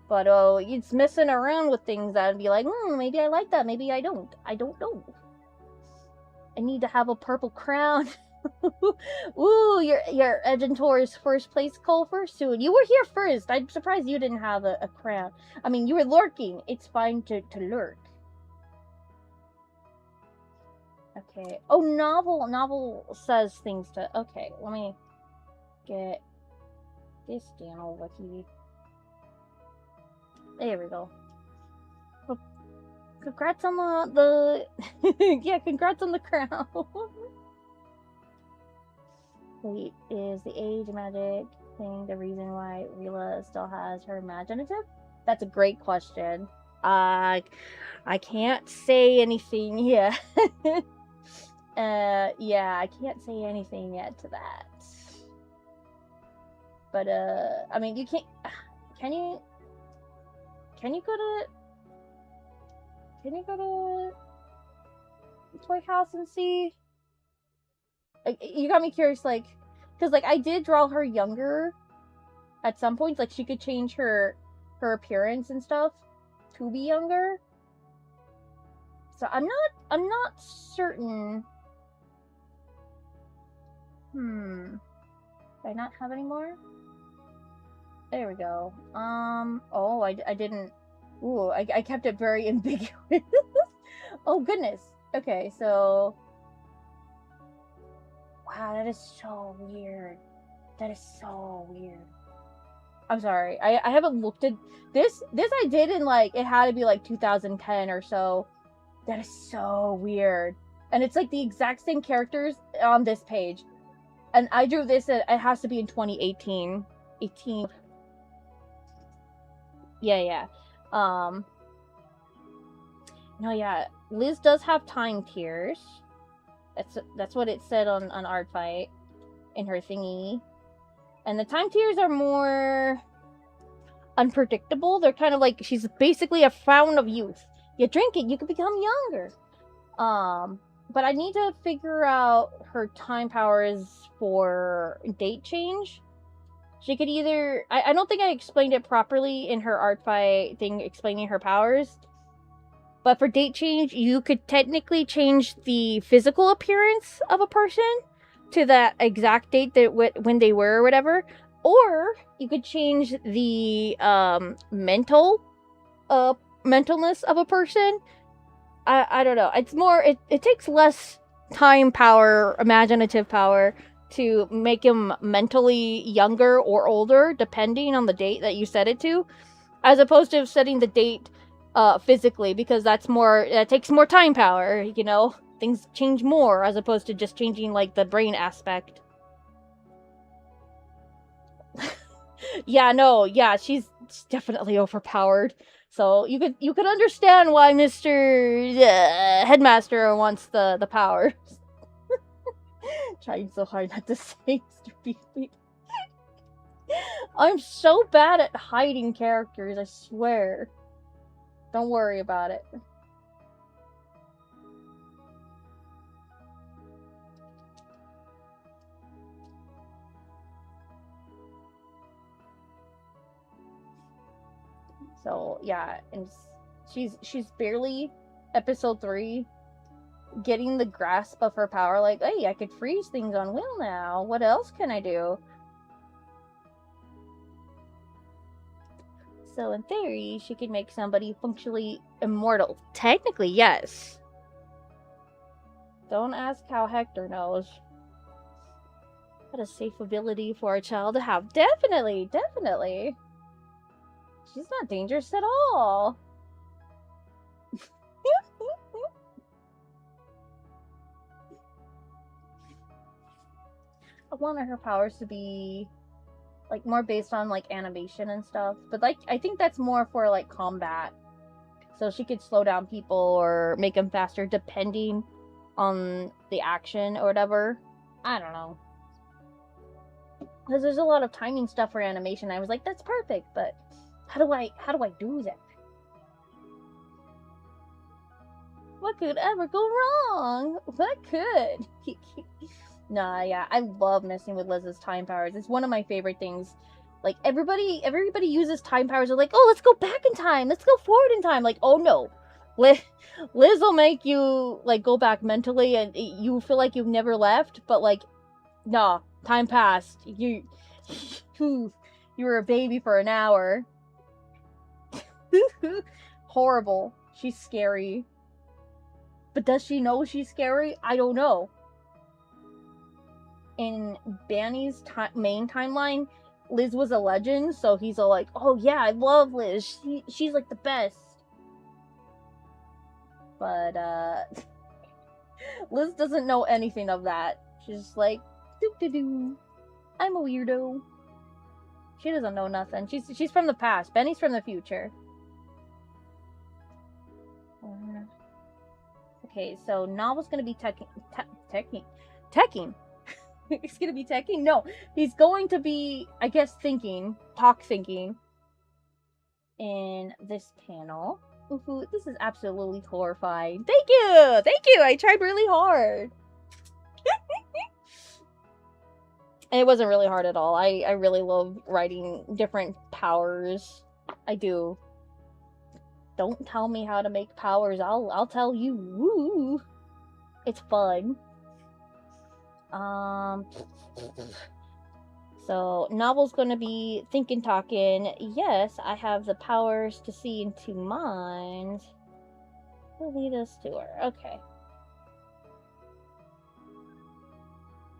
But it's messing around with things that'd be like, maybe I like that, maybe I don't. I don't know. I need to have a purple crown. Ooh, you're edging towards first place, Culver, soon. You were here first. I'm surprised you didn't have a crown. I mean, you were lurking. It's fine to lurk. Okay. Oh, Novel says things to... Okay, let me get this down over here. There we go. Congrats on the yeah, congrats on the crown. Wait, is the age magic thing the reason why Rila still has her imaginative? That's a great question. I can't say anything yet. Yeah, I can't say anything yet to that. But I mean, you can't. Can you go to Toy House and see? Like, you got me curious, like, because like I did draw her younger at some points. Like she could change her appearance and stuff to be younger. So I'm not certain. Do I not have any more? There we go. Oh, I didn't. Ooh, I kept it very ambiguous. Oh, goodness. Okay, so... Wow, that is so weird. That is so weird. I'm sorry. I haven't looked at... This I did in, like, it had to be, like, 2010 or so. That is so weird. And it's, like, the exact same characters on this page. And I drew this, it has to be in 2018. 18... Yeah. No, yeah. Liz does have time tears. That's what it said on Art Fight in her thingy. And the time tears are more unpredictable. They're kind of like, she's basically a fountain of youth. You drink it, you can become younger. But I need to figure out her time powers for date change. She could either... I don't think I explained it properly in her Art Fight thing explaining her powers. But for date change, you could technically change the physical appearance of a person. to that exact date that when they were or whatever, or you could change the mentalness of a person. I don't know. It's more it takes less time power, imaginative power to make him mentally younger or older depending on the date that you set it to, as opposed to setting the date physically, because that takes more time power, you know? Things change more as opposed to just changing like the brain aspect. Yeah, no, yeah, she's definitely overpowered. So you could understand why Mr. Headmaster wants the powers. Trying so hard not to say Mr. Beefy. I'm so bad at hiding characters, I swear. Don't worry about it. So yeah, and she's barely episode 3 getting the grasp of her power, like, hey, I could freeze things on will now. What else can I do? So in theory, she could make somebody functionally immortal. Technically, yes. Don't ask how Hector knows. What a safe ability for a child to have. Definitely, definitely. She's not dangerous at all. I wanted her powers to be like more based on like animation and stuff, but like I think that's more for like combat. So she could slow down people or make them faster depending on the action or whatever. I don't know. Because there's a lot of timing stuff for animation. I was like, that's perfect, but how do I do that? What could ever go wrong? What could? Nah, yeah, I love messing with Liz's time powers. It's one of my favorite things. Like everybody uses time powers. They're like, oh, let's go back in time. Let's go forward in time. Like, oh no, Liz will make you like go back mentally, and you feel like you've never left. But like, nah, time passed. You were a baby for an hour. Horrible. She's scary. But does she know she's scary? I don't know. In Banny's main timeline, Liz was a legend, so he's all like, oh yeah, I love Liz. She's like the best. But, Liz doesn't know anything of that. She's just like, doo-doo-doo. I'm a weirdo. She doesn't know nothing. She's from the past. Benny's from the future. Okay, so Novel's gonna be teching. He's gonna be teching? No, he's going to be, I guess, thinking in this panel. Ooh, this is absolutely horrifying. Thank you. I tried really hard. And it wasn't really hard at all. I really love writing different powers. I do. Don't tell me how to make powers. I'll tell you. Woo! It's fun. So Novel's gonna be thinking, talking. Yes, I have the powers to see into minds. Will lead us to her. Okay.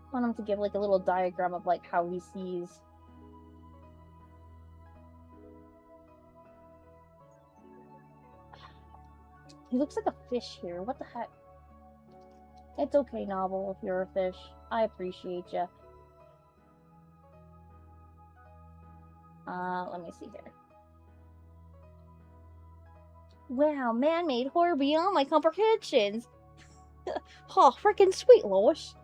I want him to give like a little diagram of like how he sees. He looks like a fish here. What the heck? It's okay, Novel, if you're a fish. I appreciate you. Let me see here. Wow, man-made horror beyond my comprehensions. Oh, freaking sweet, Lois.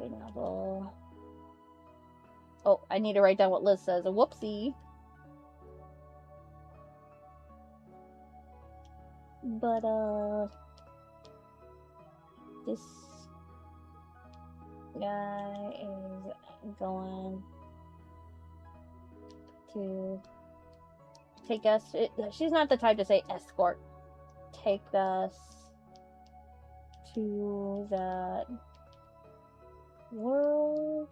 Okay, Novel. Oh, I need to write down what Liz says. A whoopsie. But, this guy is going to take us. She's not the type to say escort. Take us to that world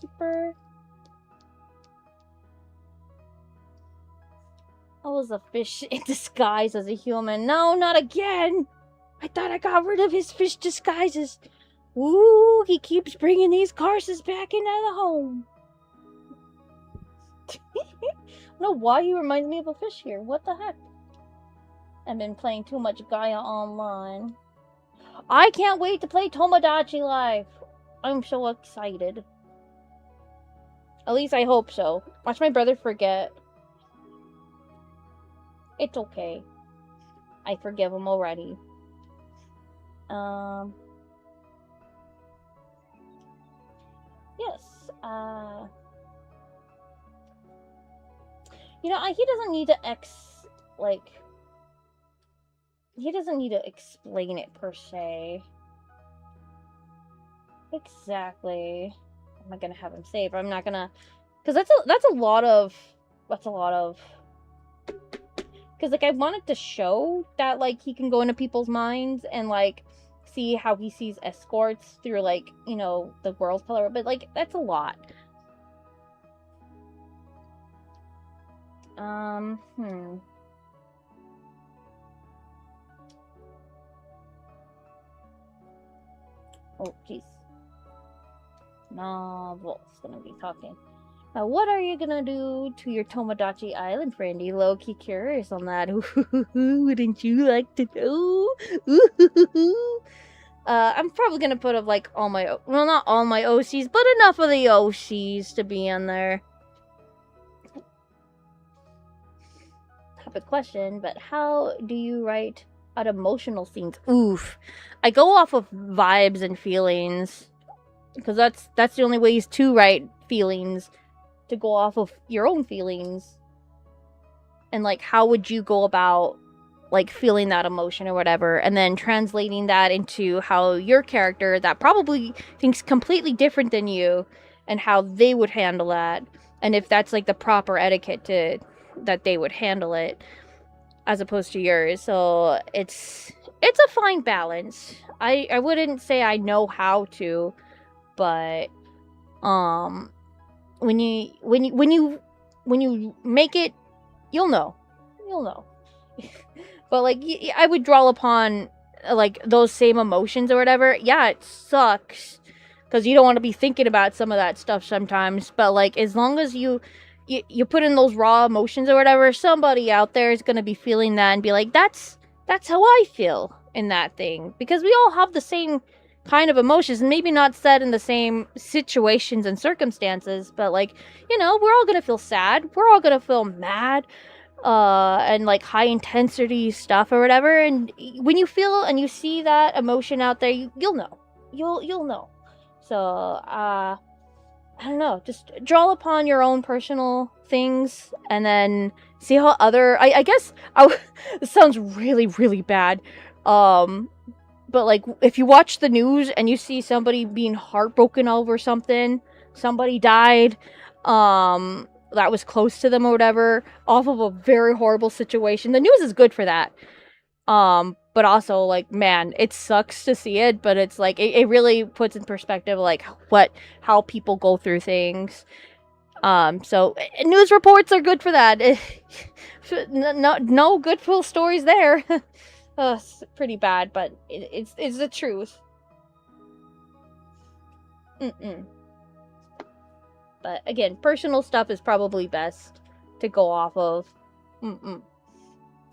keeper. I was a fish in disguise as a human. No, not again. I thought I got rid of his fish disguises. Ooh, he keeps bringing these curses back into the home. I don't know why he reminds me of a fish here. What the heck? I've been playing too much Gaia Online. I can't wait to play Tomodachi Life. I'm so excited. At least I hope so. Watch my brother forget. It's okay. I forgive him already. Yes. You know, he doesn't need to he doesn't need to explain it per se. Exactly. I'm not gonna have him save. I'm not gonna, because that's a lot of. Because like I wanted to show that like he can go into people's minds and like see how he sees escorts through like, you know, the world color, but like that's a lot. Oh, jeez. Novel's gonna be talking. What are you gonna do to your Tomodachi Island, friendy? Low-key curious on that. Wouldn't you like to know? I'm probably gonna put up like all my, well, not all my OCs, but enough of the OCs to be in there. Topic question, but how do you write out emotional scenes? Oof. I go off of vibes and feelings. Because that's the only ways to write feelings. To go off of your own feelings. And like, how would you go about like feeling that emotion or whatever, and then translating that into how your character that probably thinks completely different than you, and how they would handle that, and if that's like the proper etiquette to that they would handle it as opposed to yours. So it's a fine balance. I wouldn't say I know how to, but when you make it, you'll know. But like I would draw upon like those same emotions or whatever. Yeah, it sucks because you don't want to be thinking about some of that stuff sometimes, but like as long as you put in those raw emotions or whatever, somebody out there is going to be feeling that and be like, that's how I feel in that thing, because we all have the same kind of emotions, and maybe not said in the same situations and circumstances, but like, you know, we're all going to feel sad, we're all going to feel mad, and like high intensity stuff or whatever, and when you feel and you see that emotion out there, you'll know. You'll know. So I don't know, just draw upon your own personal things and then see how other I guess this sounds really, really bad, but like if you watch the news and you see somebody being heartbroken over something, somebody died, that was close to them or whatever, off of a very horrible situation. The news is good for that. But also, like, man, it sucks to see it, but it's like, it really puts in perspective, like, how people go through things. So, news reports are good for that. No good full stories there. It's pretty bad, but it's the truth. But again, personal stuff is probably best to go off of.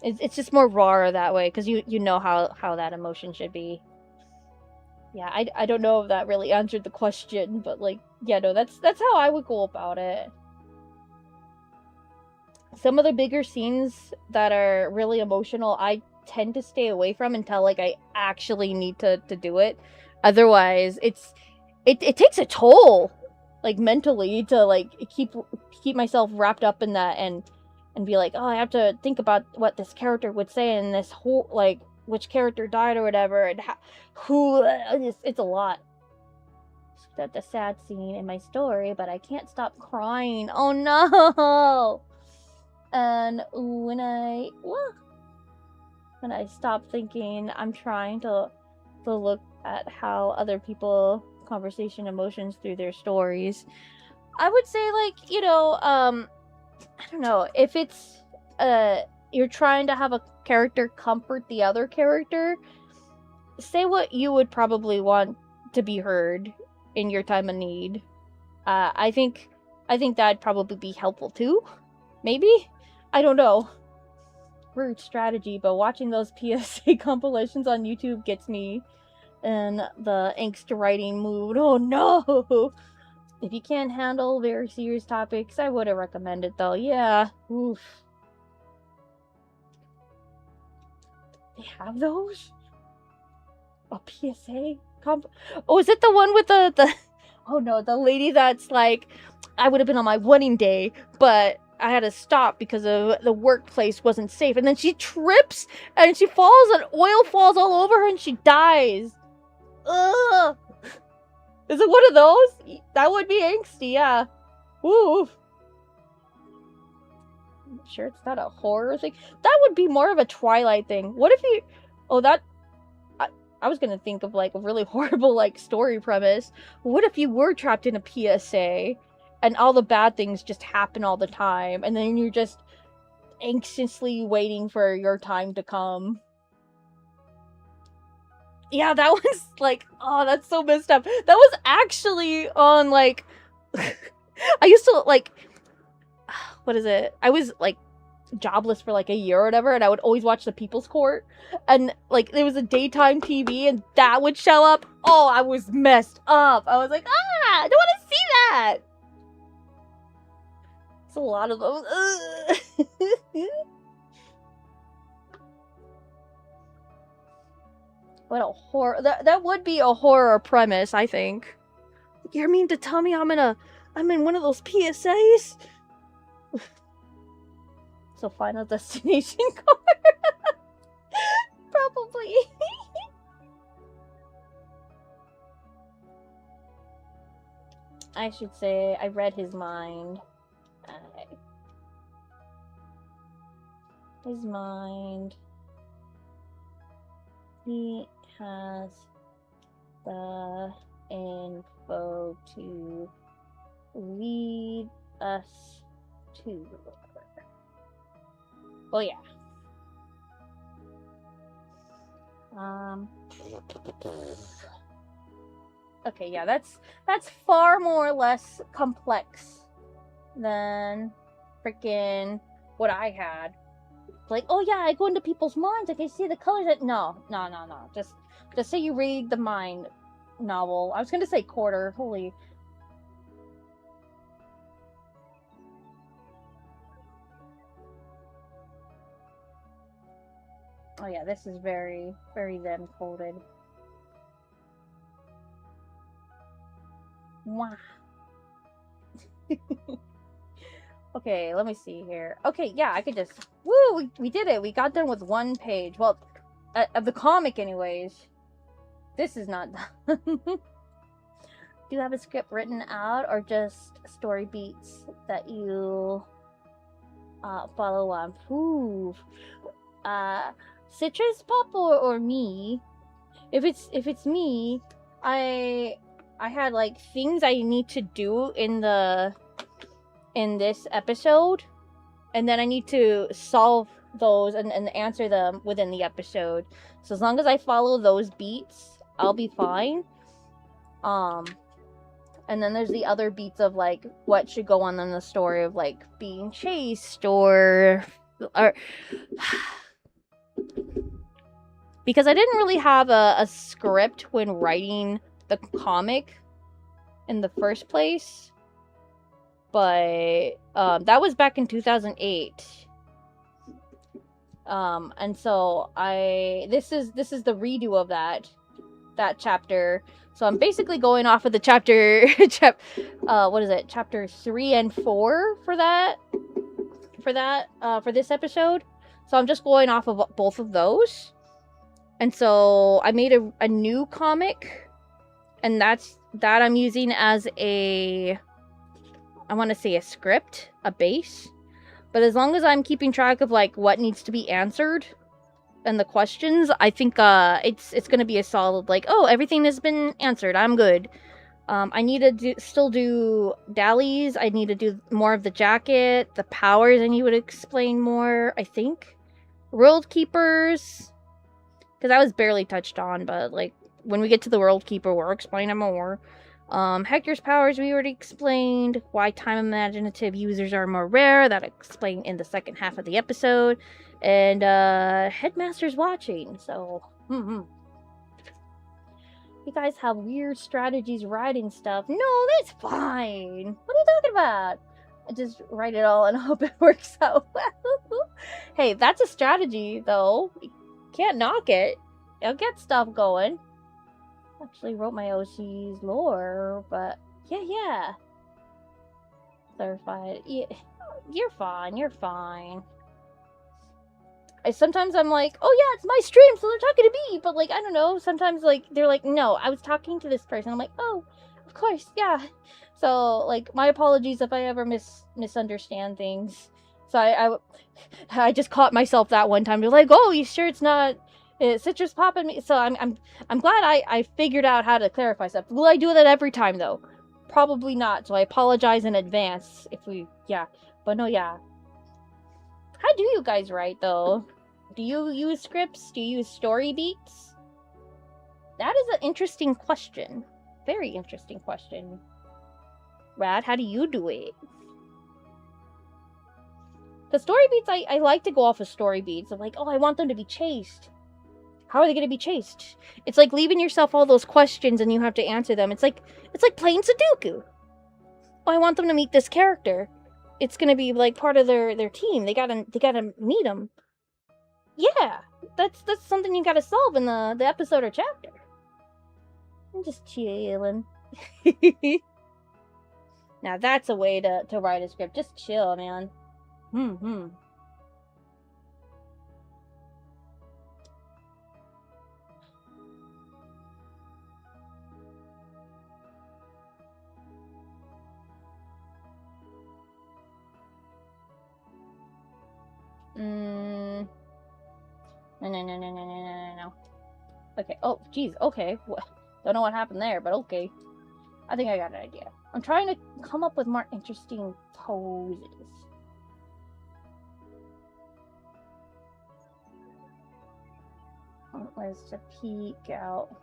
It's just more raw that way, because you know how that emotion should be. Yeah, I don't know if that really answered the question, but like, yeah, no, that's how I would go about it. Some of the bigger scenes that are really emotional, I tend to stay away from until like I actually need to do it. Otherwise, it takes a toll, like mentally, to like keep myself wrapped up in that and be like, oh, I have to think about what this character would say and this whole, like, which character died or whatever, and it's a lot. gasped at the sad scene in my story, but I can't stop crying. Oh no! And when I stop thinking, I'm trying to look at how other people conversation emotions through their stories. I would say, like, you know, I don't know, if it's you're trying to have a character comfort the other character, say what you would probably want to be heard in your time of need. I think that'd probably be helpful too. Maybe? I don't know. Rude strategy, but watching those PSA compilations on YouTube gets me in the angst writing mood. Oh no! If you can't handle very serious topics, I wouldn't recommend it though. Yeah. Oof. They have those? A PSA comp? Oh, is it the one with the oh no, the lady that's like, I would have been on my wedding day, but I had to stop because of the workplace wasn't safe, and then she trips and she falls and oil falls all over her and she dies. Ugh. Is it one of those? That would be angsty, yeah. Ooh. I'm sure it's not a horror thing. That would be more of a Twilight thing. What if you... Oh, that... I was gonna think of, like, a really horrible, like, story premise. What if you were trapped in a PSA, and all the bad things just happen all the time, and then you're just anxiously waiting for your time to come? Yeah, that was, like, oh, that's so messed up. That was actually on, like... I used to, like... What is it? I was, like, jobless for like a year or whatever, and I would always watch the People's Court, and like there was a daytime TV and that would show up. Oh, I was messed up. I was like, I don't want to see that. It's a lot of those. What a horror. That would be a horror premise, I think. You mean to tell me I'm in one of those PSAs? So Final Destination car. Probably. I should say I read his mind. His mind. He has the info to lead us to... Oh yeah. Okay, yeah, that's far more or less complex than freaking what I had. Like, oh yeah, I go into people's minds, I can see the colors. No. Just say you read the mind novel. I was gonna say quarter. Holy. Oh yeah, this is very, very them coded. Wow. Okay, let me see here. Okay, yeah, I could just... Woo! We did it! We got done with one page. Well, of the comic anyways. This is not done. Do you have a script written out, or just story beats that you follow on? Ooh. Citrus Pop or me? If it's me, I had like things I need to do in this episode, and then I need to solve those and answer them within the episode. So as long as I follow those beats, I'll be fine. And then there's the other beats of like what should go on in the story of like being chased or because I didn't really have a script when writing the comic in the first place. But that was back in 2008. And so this is the redo of that chapter. So I'm basically going off of the chapter what is it? Chapter 3 and 4 for this episode. So I'm just going off of both of those. And so I made a new comic, and that I'm using as I want to say a script, a base. But as long as I'm keeping track of like what needs to be answered and the questions, I think it's gonna be a solid like, oh, everything has been answered. I'm good. I need to still do Dallies. I need to do more of the jacket, the powers. I need to explain more. I think World Keepers, because that was barely touched on, but like when we get to the World Keeper, we'll explain it more. Hector's powers we already explained. Why time imaginative users are more rare, that explained in the second half of the episode. And Headmaster's watching, so you guys have weird strategies writing stuff. No, that's fine. What are you talking about? I just write it all and hope it works out well. Hey, that's a strategy though. You can't knock it. It'll get stuff going. Actually wrote my OC's lore, but yeah. Clarified. Yeah, you're fine. Sometimes I'm like, oh yeah, it's my stream, so they're talking to me, but like, I don't know, sometimes like, they're like, no, I was talking to this person. I'm like, oh, of course, yeah. So, like, my apologies if I ever misunderstand things. So I just caught myself that one time. They're like, oh, you sure it's not citrus popping me? So I'm glad I figured out how to clarify stuff. Will I do that every time though? Probably not. So I apologize in advance if but no, yeah. How do you guys write though? Do you use scripts? Do you use story beats? That is an interesting question. Very interesting question. Rad, how do you do it? The story beats, I like to go off of story beats. I'm like, oh, I want them to be chased. How are they going to be chased? It's like leaving yourself all those questions and you have to answer them. It's like playing Sudoku. Oh, I want them to meet this character. It's going to be like part of their team. They gotta meet them. Yeah, that's something you gotta solve in the episode or chapter. I'm just chilling. Now that's a way to write a script. Just chill, man. No. Okay. Oh, geez. Okay. Don't know what happened there, but okay. I think I got an idea. I'm trying to come up with more interesting poses. Let's just peek out.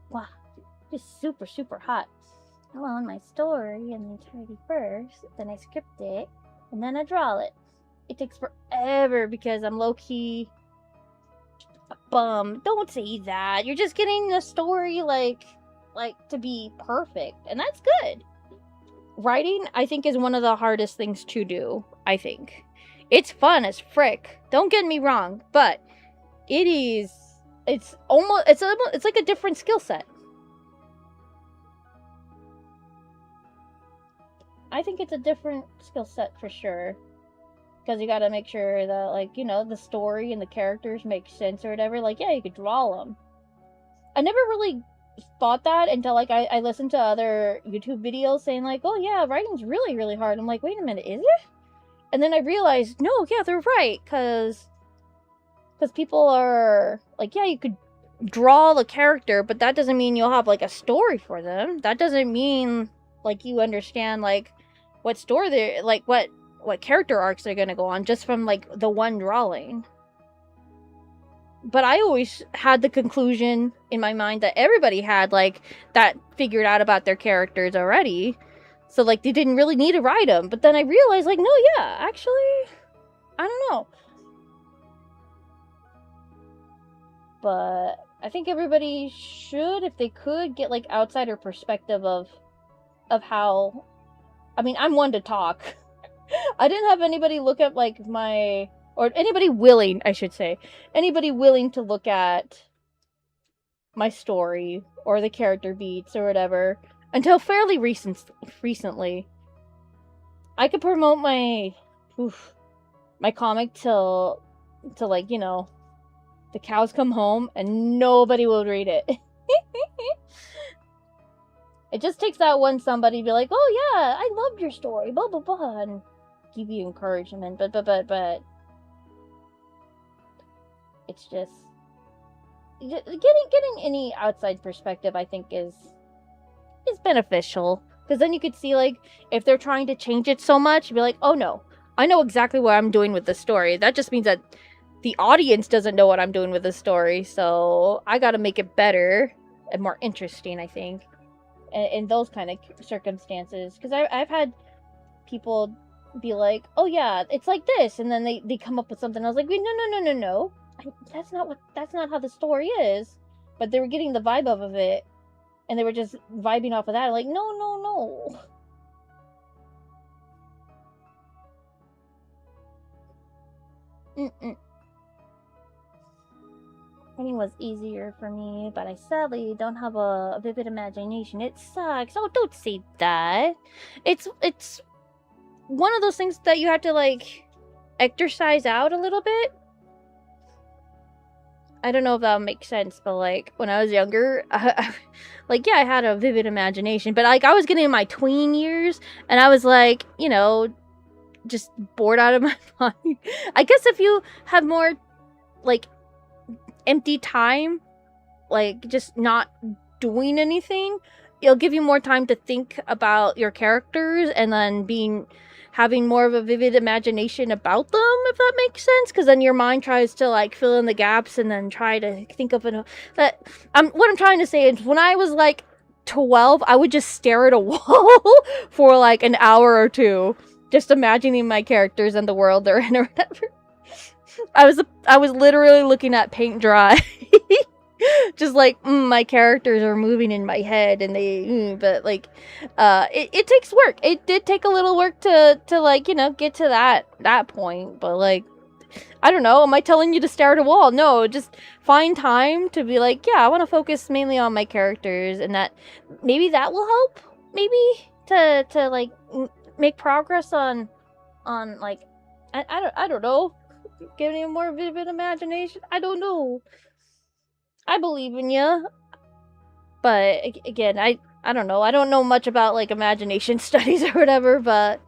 Wow, just super, super hot. Well, in my story on the 31st, then I script it, and then I draw it. It takes forever because I'm low-key a bum. Don't say that. You're just getting the story, like to be perfect, and that's good. Writing, I think, is one of the hardest things to do, I think. It's fun as frick. Don't get me wrong, but it's like a different skill set. I think it's a different skill set for sure. Because you gotta make sure that, like, you know, the story and the characters make sense or whatever. Like, yeah, you could draw them. I never really thought that until, like, I listened to other YouTube videos saying, like, oh, yeah, writing's really, really hard. I'm like, wait a minute, is it? And then I realized, no, yeah, they're right. Because people are, like, yeah, you could draw the character, but that doesn't mean you'll have, like, a story for them. That doesn't mean, like, you understand, like, what story they're, like, what character arcs they're gonna go on just from, like, the one drawing. But I always had the conclusion in my mind that everybody had, like, that figured out about their characters already. So, like, they didn't really need to write them. But then I realized, like, no, yeah, actually, I don't know. But I think everybody should, if they could, get, like, outsider perspective of how... I mean, I'm one to talk. I didn't have anybody look at, like, or anybody willing, I should say. Anybody willing to look at my story or the character beats or whatever until fairly recently. I could promote my my comic till like, you know, the cows come home and nobody will read it. It just takes that one somebody to be like, oh yeah, I loved your story, blah blah blah, and give you encouragement. But it's just getting any outside perspective, I think, is beneficial, because then you could see, like, if they're trying to change it so much, you'd be like, oh no, I know exactly what I'm doing with the story. That just means that the audience doesn't know what I'm doing with the story, so I gotta make it better and more interesting, I think, in those kind of circumstances. Because I've had people be like, oh yeah, it's like this, and then they come up with something. I was like, wait, no. That's not how the story is. But they were getting the vibe of it, and they were just vibing off of that. Like, no. Writing was easier for me, but I sadly don't have a vivid imagination. It sucks. Oh, don't say that. It's one of those things that you have to, like, exercise out a little bit. I don't know if that makes sense, but, like, when I was younger, like, yeah, I had a vivid imagination, but, like, I was getting in my tween years, and I was, like, you know, just bored out of my mind. I guess if you have more, like, empty time, like, just not doing anything, it'll give you more time to think about your characters, and then having more of a vivid imagination about them, if that makes sense, because then your mind tries to, like, fill in the gaps and then try to think of what I'm trying to say is, when I was, like, 12, I would just stare at a wall for, like, an hour or two, just imagining my characters and the world they're in or whatever. I was literally looking at paint dry. Just like, my characters are moving in my head, and but, like, it takes work. It did take a little work to like, you know, get to that point, but, like, I don't know, am I telling you to stare at a wall? No, just find time to be like, yeah, I want to focus mainly on my characters, and that maybe that will help, maybe to like make progress on like, I don't know, getting a more vivid imagination. I don't know. I believe in you, but again, I don't know. I don't know much about, like, imagination studies or whatever, but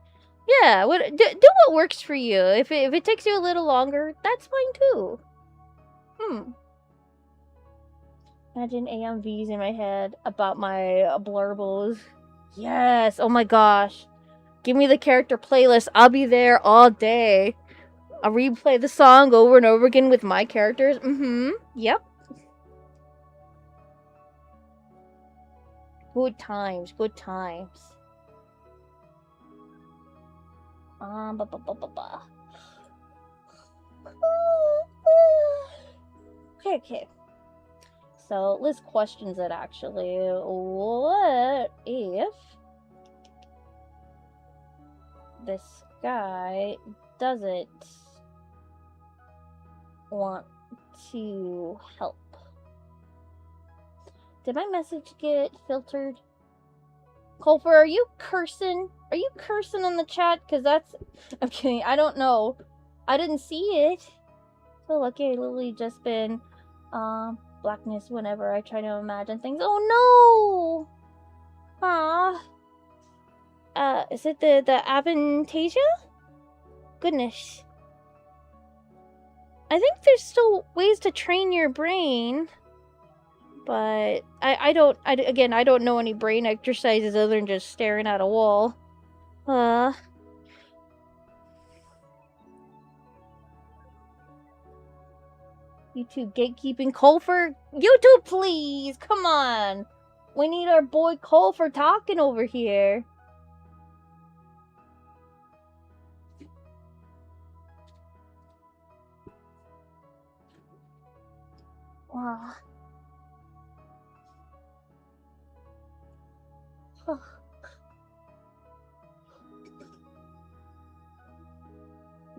yeah, do what works for you. If it takes you a little longer, that's fine too. Imagine AMVs in my head about my blurbles. Yes. Oh my gosh. Give me the character playlist. I'll be there all day. I'll replay the song over and over again with my characters. Yep. Good times. Okay. So, Liz questions it, actually. What if this guy doesn't want to help? Did my message get filtered? Colfer, are you cursing? Are you cursing on the chat? Because that's... I'm kidding. I don't know. I didn't see it. So lucky I literally just been blackness whenever I try to imagine things. Oh no! Is it the Avantasia? Goodness. I think there's still ways to train your brain, but I don't know any brain exercises other than just staring at a wall. YouTube gatekeeping. Colfer, YouTube, please, come on. We need our boy Colfer talking over here. Wow.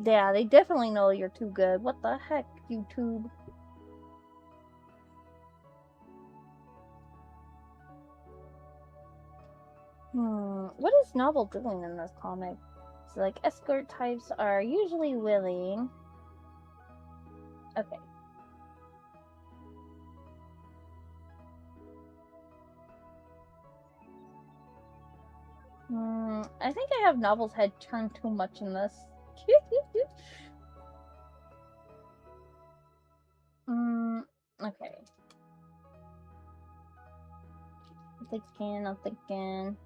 Yeah, they definitely know you're too good. What the heck, YouTube? What is Novel doing in this comic? So, like, escort types are usually willing. Okay. I think I have Novel's head turned too much in this. Okay. I'm thinking.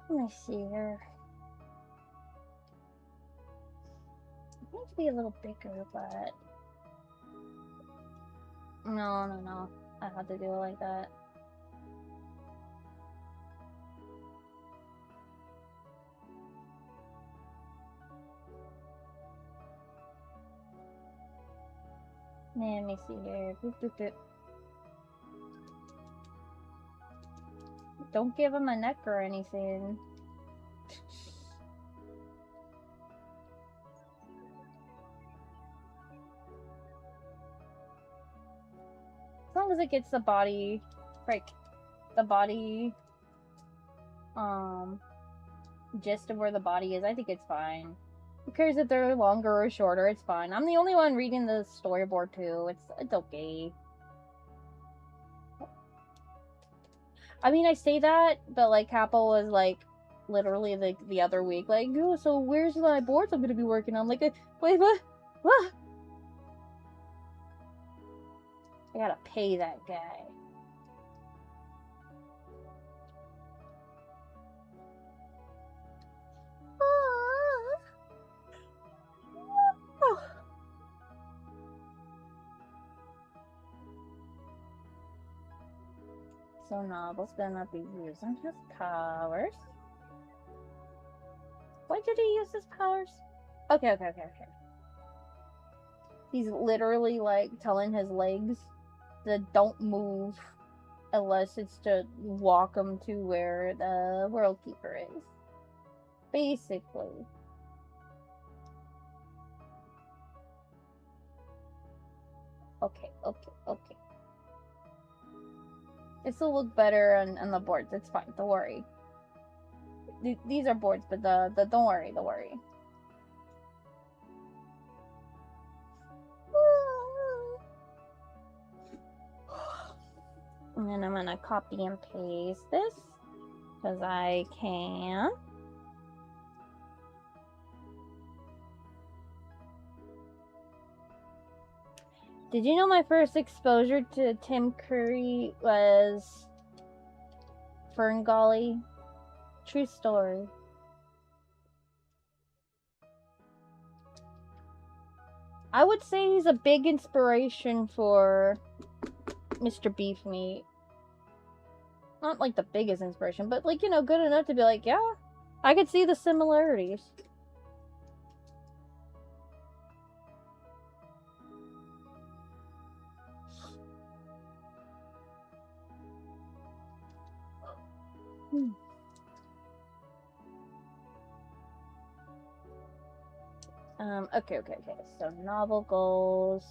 Let me see here. It needs to be a little bigger, but... No. I have to do it like that. Let me see here. Boop, boop, boop. Don't give him a neck or anything. As long as it gets the body, gist of where the body is, I think it's fine. Who cares if they're longer or shorter? It's fine. I'm the only one reading the storyboard too. It's okay. I mean, I say that, but like Kappa was like literally the other week, like, oh, so where's my boards I'm gonna be working on? Like, wait, what? What? I gotta pay that guy. So Novel's gonna be using his powers. Why did he use his powers? Okay. He's literally like telling his legs that don't move unless it's to walk him to where the World Keeper is. Basically. Okay. This will look better on the boards. It's fine. Don't worry. These are boards, but the don't worry. And then I'm gonna copy and paste this because I can. Did you know my first exposure to Tim Curry was Ferngully? True story. I would say he's a big inspiration for Mr. Beefmeat. Not like the biggest inspiration, but like, you know, good enough to be like, yeah, I could see the similarities. Okay. So novel goals.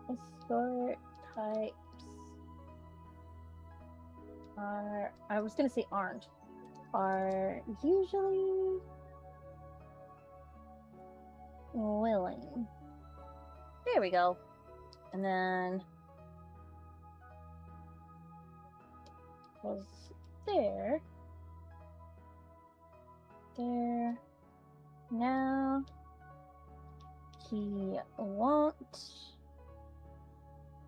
Escort types are, I was gonna say aren't, are usually willing. There we go. And then was there. Now he won't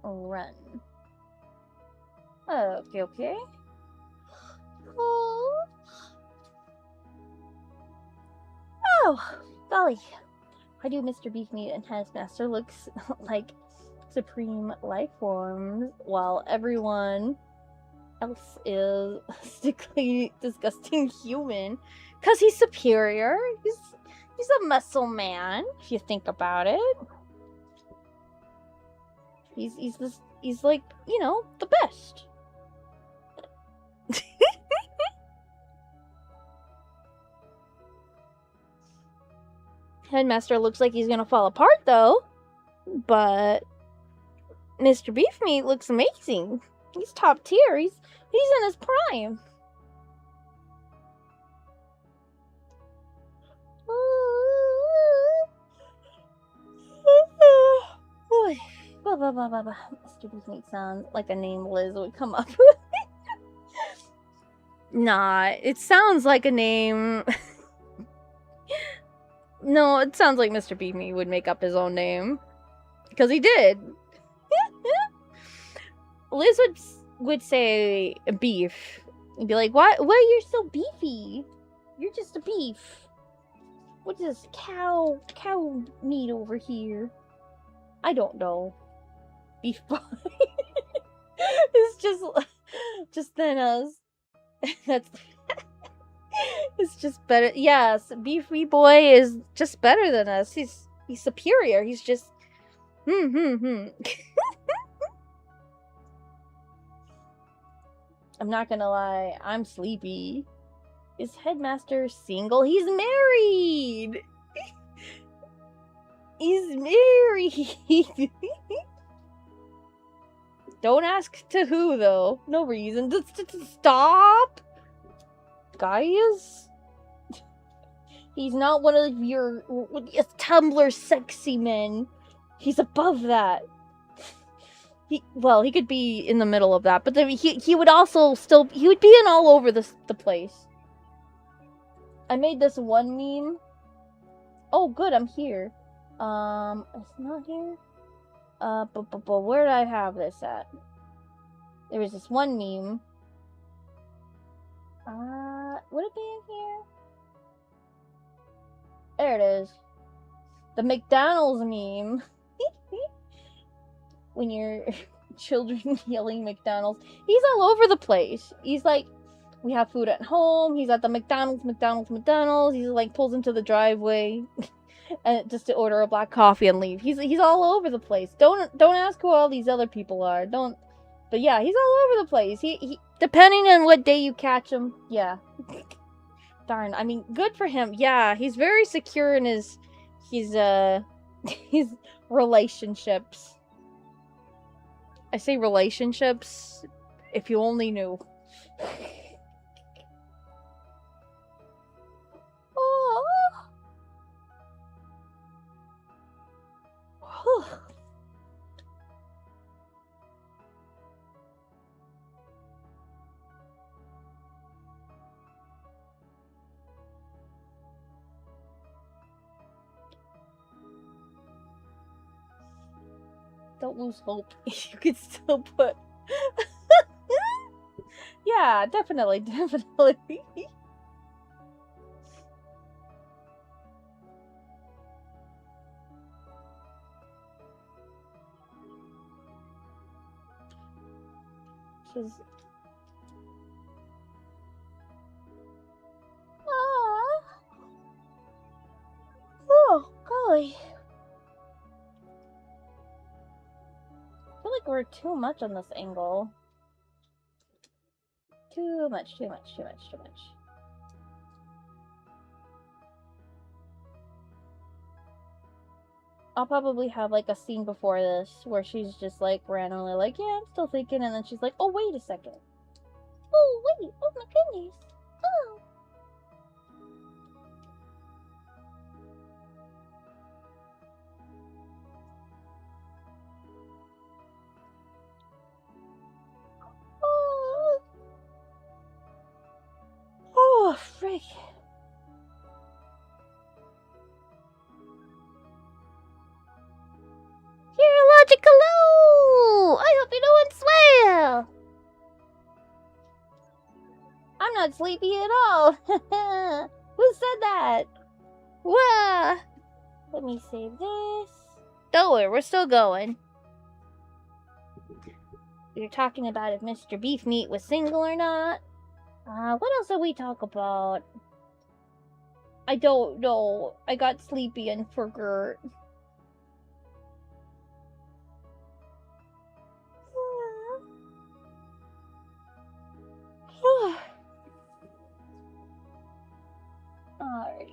run. Okay. Oh, golly. Why do Mr. Beefmeat and his master looks like supreme life forms while everyone else is sickly, disgusting human? Because he's superior. He's a muscle man, if you think about it. He's like, you know, the best. Headmaster looks like he's gonna fall apart though, but Mr. Beef Meat looks amazing. He's top tier. He's in his prime. Mr. Beef Meat sounds like a name Liz would come up with. Nah, it sounds like a name. No, it sounds like Mr. Beef Meat would make up his own name. Because he did. Liz would say beef. And be like, why you're so beefy? You're just a beef. What is cow meat over here? I don't know. Beef boy. It's just than us. That's it's just better. Yes, Beefy Boy is just better than us. He's superior. He's just I'm not gonna lie, I'm sleepy. Is Headmaster single? He's married! He's married! Don't ask to who, though. No reason. Stop! Guys? He's not one of your Tumblr sexy men. He's above that. He could be in the middle of that, but then he would also he would be in all over the place. I made this one meme. Oh, good, I'm here. It's not here. But where did I have this at? There was this one meme. Would it be in here? There it is. The McDonald's meme. When your children yelling McDonald's. He's all over the place. He's like, we have food at home. He's at the McDonald's. He's like, pulls into the driveway. And just to order a black coffee and leave. He's all over the place. Don't ask who all these other people are. But yeah, he's all over the place. He depending on what day you catch him. Yeah. Darn. I mean, good for him. Yeah, he's very secure in his relationships. I say relationships. If you only knew. Don't lose hope. You can still put... Yeah, definitely. She's... Oh, golly. I feel like we're too much on this angle. Too much. I'll probably have like a scene before this where she's just like randomly like, yeah, I'm still thinking, and then she's like, oh, wait a second. Oh, wait, oh my goodness. Oh. Oh, frick. You're logical. I hope you're doing swell. I'm not sleepy at all. Who said that? Wah. Let me save this. Don't worry, we're still going. We were talking about if Mr. Beef Meat was single or not. What else did we talk about? I don't know. I got sleepy and forgot. Alright.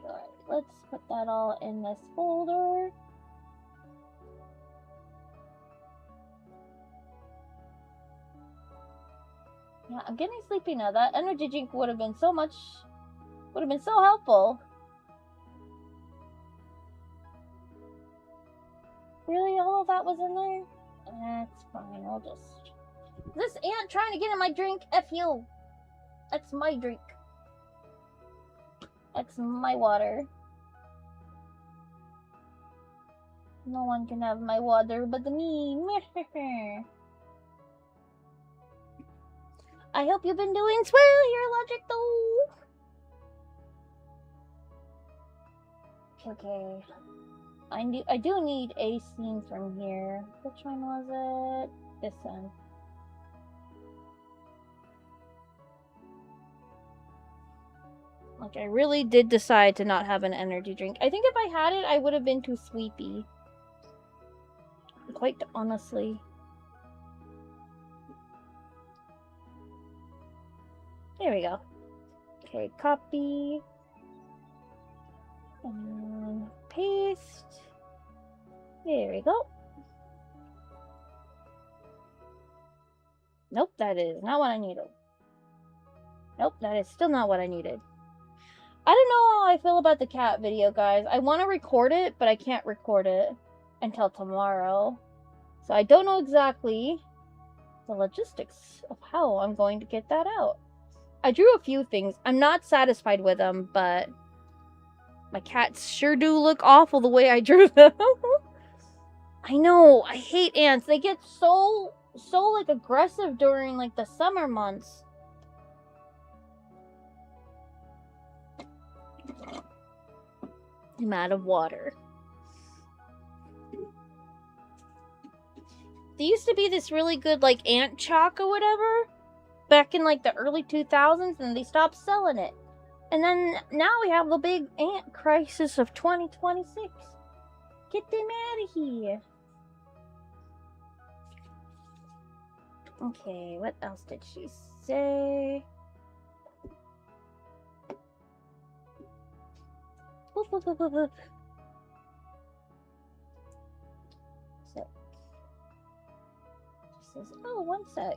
Let's put that all in this folder. Yeah, I'm getting sleepy now. That energy drink would have been so helpful. Really, all of that was in there? That's fine, I'll just... This ant trying to get in my drink? F you. That's my drink. That's my water. No one can have my water but me. I hope you've been doing swell here, Logic, though. Okay. I do need a scene from here. Which one was it? This one. Like, I really did decide to not have an energy drink. I think if I had it, I would have been too sleepy. Quite honestly. There we go. Okay, copy. And paste. There we go. Nope, that is not what I needed. Nope, that is still not what I needed. I don't know how I feel about the cat video, guys. I want to record it, but I can't record it until tomorrow. So I don't know exactly the logistics of how I'm going to get that out. I drew a few things. I'm not satisfied with them, but my cats sure do look awful the way I drew them. I know, I hate ants. They get so like aggressive during like the summer months. I'm out of water. There used to be this really good like ant chalk or whatever back in like the early 2000s, and they stopped selling it. And then now we have the big ant crisis of 2026. Get them out of here. Okay, what else did she say? So, she says, oh, one sec.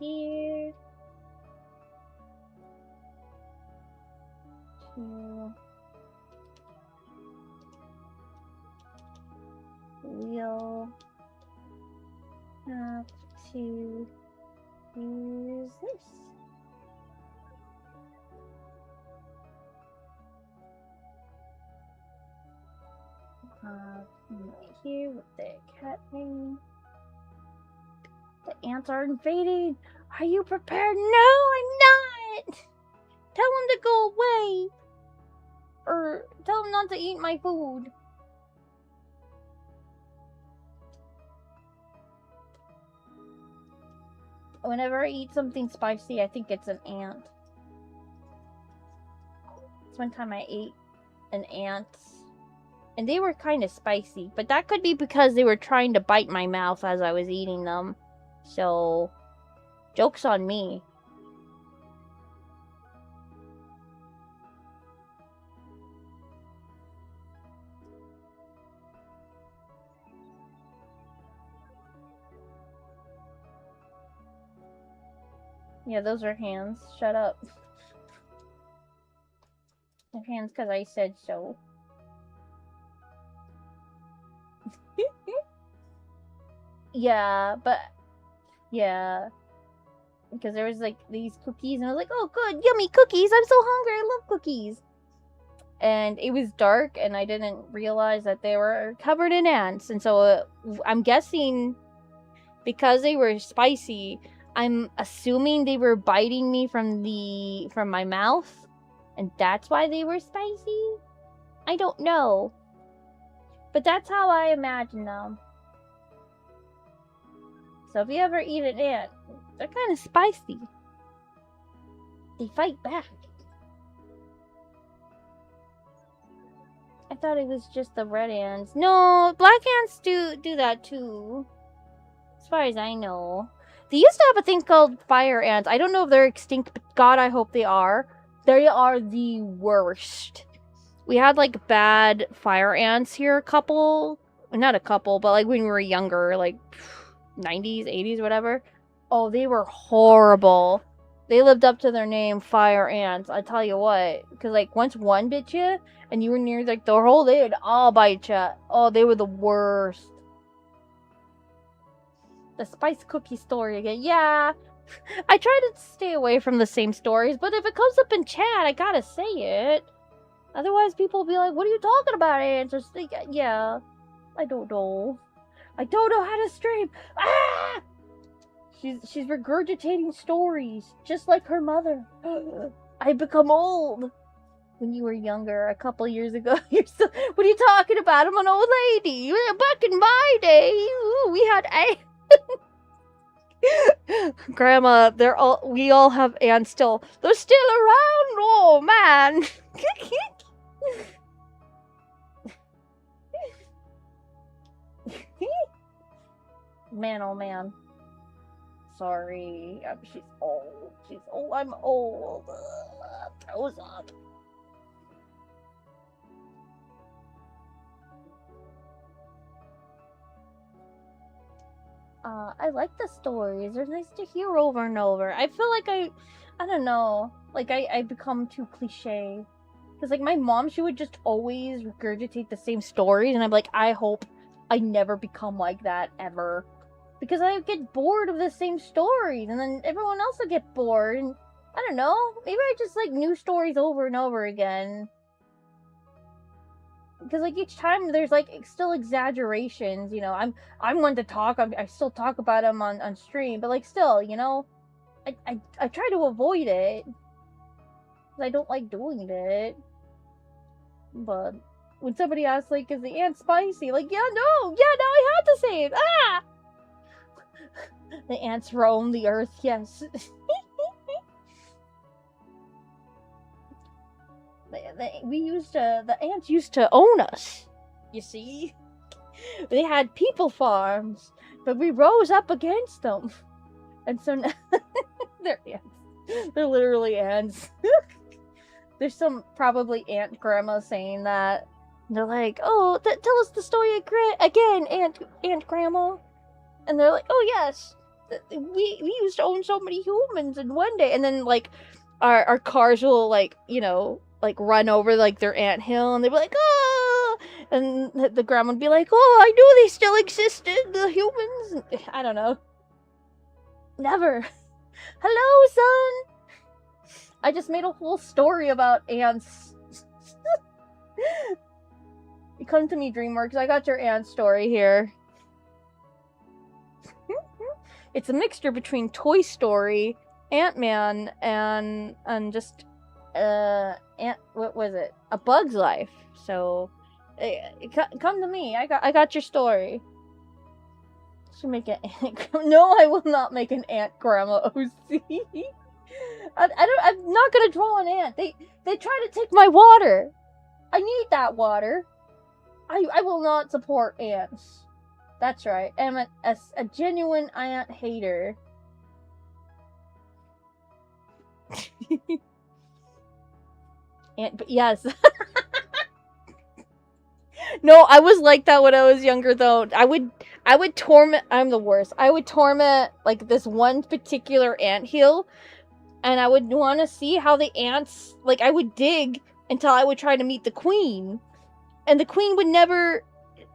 Here. We'll have to use this. Right here with the cat name. The ants are invading. Are you prepared? No, I'm not. Tell them to go away. Or tell them not to eat my food. Whenever I eat something spicy, I think it's an ant. This one time I ate an ant, and they were kind of spicy, but that could be because they were trying to bite my mouth as I was eating them. So, joke's on me. Yeah, those are hands. Shut up. They're hands because I said so. Yeah, but... Yeah. Because there was, like, these cookies, and I was like, oh, good, yummy cookies! I'm so hungry, I love cookies! And it was dark, and I didn't realize that they were covered in ants. And so, I'm guessing, because they were spicy... I'm assuming they were biting me from my mouth, and that's why they were spicy? I don't know. But that's how I imagine them. So if you ever eat an ant, they're kind of spicy. They fight back. I thought it was just the red ants. No, black ants do that too. As far as I know. They used to have a thing called fire ants. I don't know if they're extinct, but God, I hope they are. They are the worst. we had like bad fire ants here, a couple, not a couple, but like when we were younger, like 90s, 80s, whatever. Oh, they were horrible. They lived up to their name, fire ants. I tell you what, because like once one bit you and you were near like the hole, they would all bite you. Oh, they were the worst. The spice cookie story again. Yeah, I try to stay away from the same stories, but if it comes up in chat, I gotta say it. Otherwise, people will be like, "What are you talking about, ants?" Or yeah, I don't know. I don't know how to stream. Ah! She's regurgitating stories, just like her mother. I become old. When you were younger, a couple years ago, you're still. What are you talking about? I'm an old lady. Back in my day, we had Grandma, we all have ants still. They're still around. Oh man. Man, oh man. Sorry. She's old. She's old. I'm old. Throws up. I like the stories. They're nice to hear over and over. I feel like I don't know. Like I become too cliche. Because like my mom, she would just always regurgitate the same stories, and I'm like, I hope I never become like that ever. Because I get bored of the same stories, and then everyone else will get bored, and I don't know, maybe I just like new stories over and over again. Because like each time there's like still exaggerations, you know. I'm one to talk. I still talk about them on stream, but like still, you know, I try to avoid it. I don't like doing it. But when somebody asks like, is the ant spicy? Like, yeah, no, I had to say it. Ah. The ants roam the earth, yes. The ants used to own us. You see? They had people farms, but we rose up against them. And so now they're ants. They're literally ants. There's some probably ant grandma saying that. They're like, oh, tell us the story again, Aunt Grandma. And they're like, oh yes, we used to own so many humans in one day. And then like our cars will like, you know, like run over like their anthill, and they'd be like, oh, and the grandma would be like, oh, I knew they still existed, the humans. I don't know. Never. Hello, son. I just made a whole story about ants. You come to me, DreamWorks. I got your ant story here. It's a mixture between Toy Story, Ant-Man, and just what was it? A Bug's Life. So come to me. I got your story. Should make an ant. No, I will not make an ant grandma OC. I'm not gonna draw an ant. They try to take my water. I need that water. I will not support ants. That's right. I'm a genuine ant hater. But yes. No, I was like that when I was younger though. I would torment. I'm the worst. I would torment like this one particular anthill, and I would want to see how the ants, like I would dig until I would try to meet the queen, and the queen would never,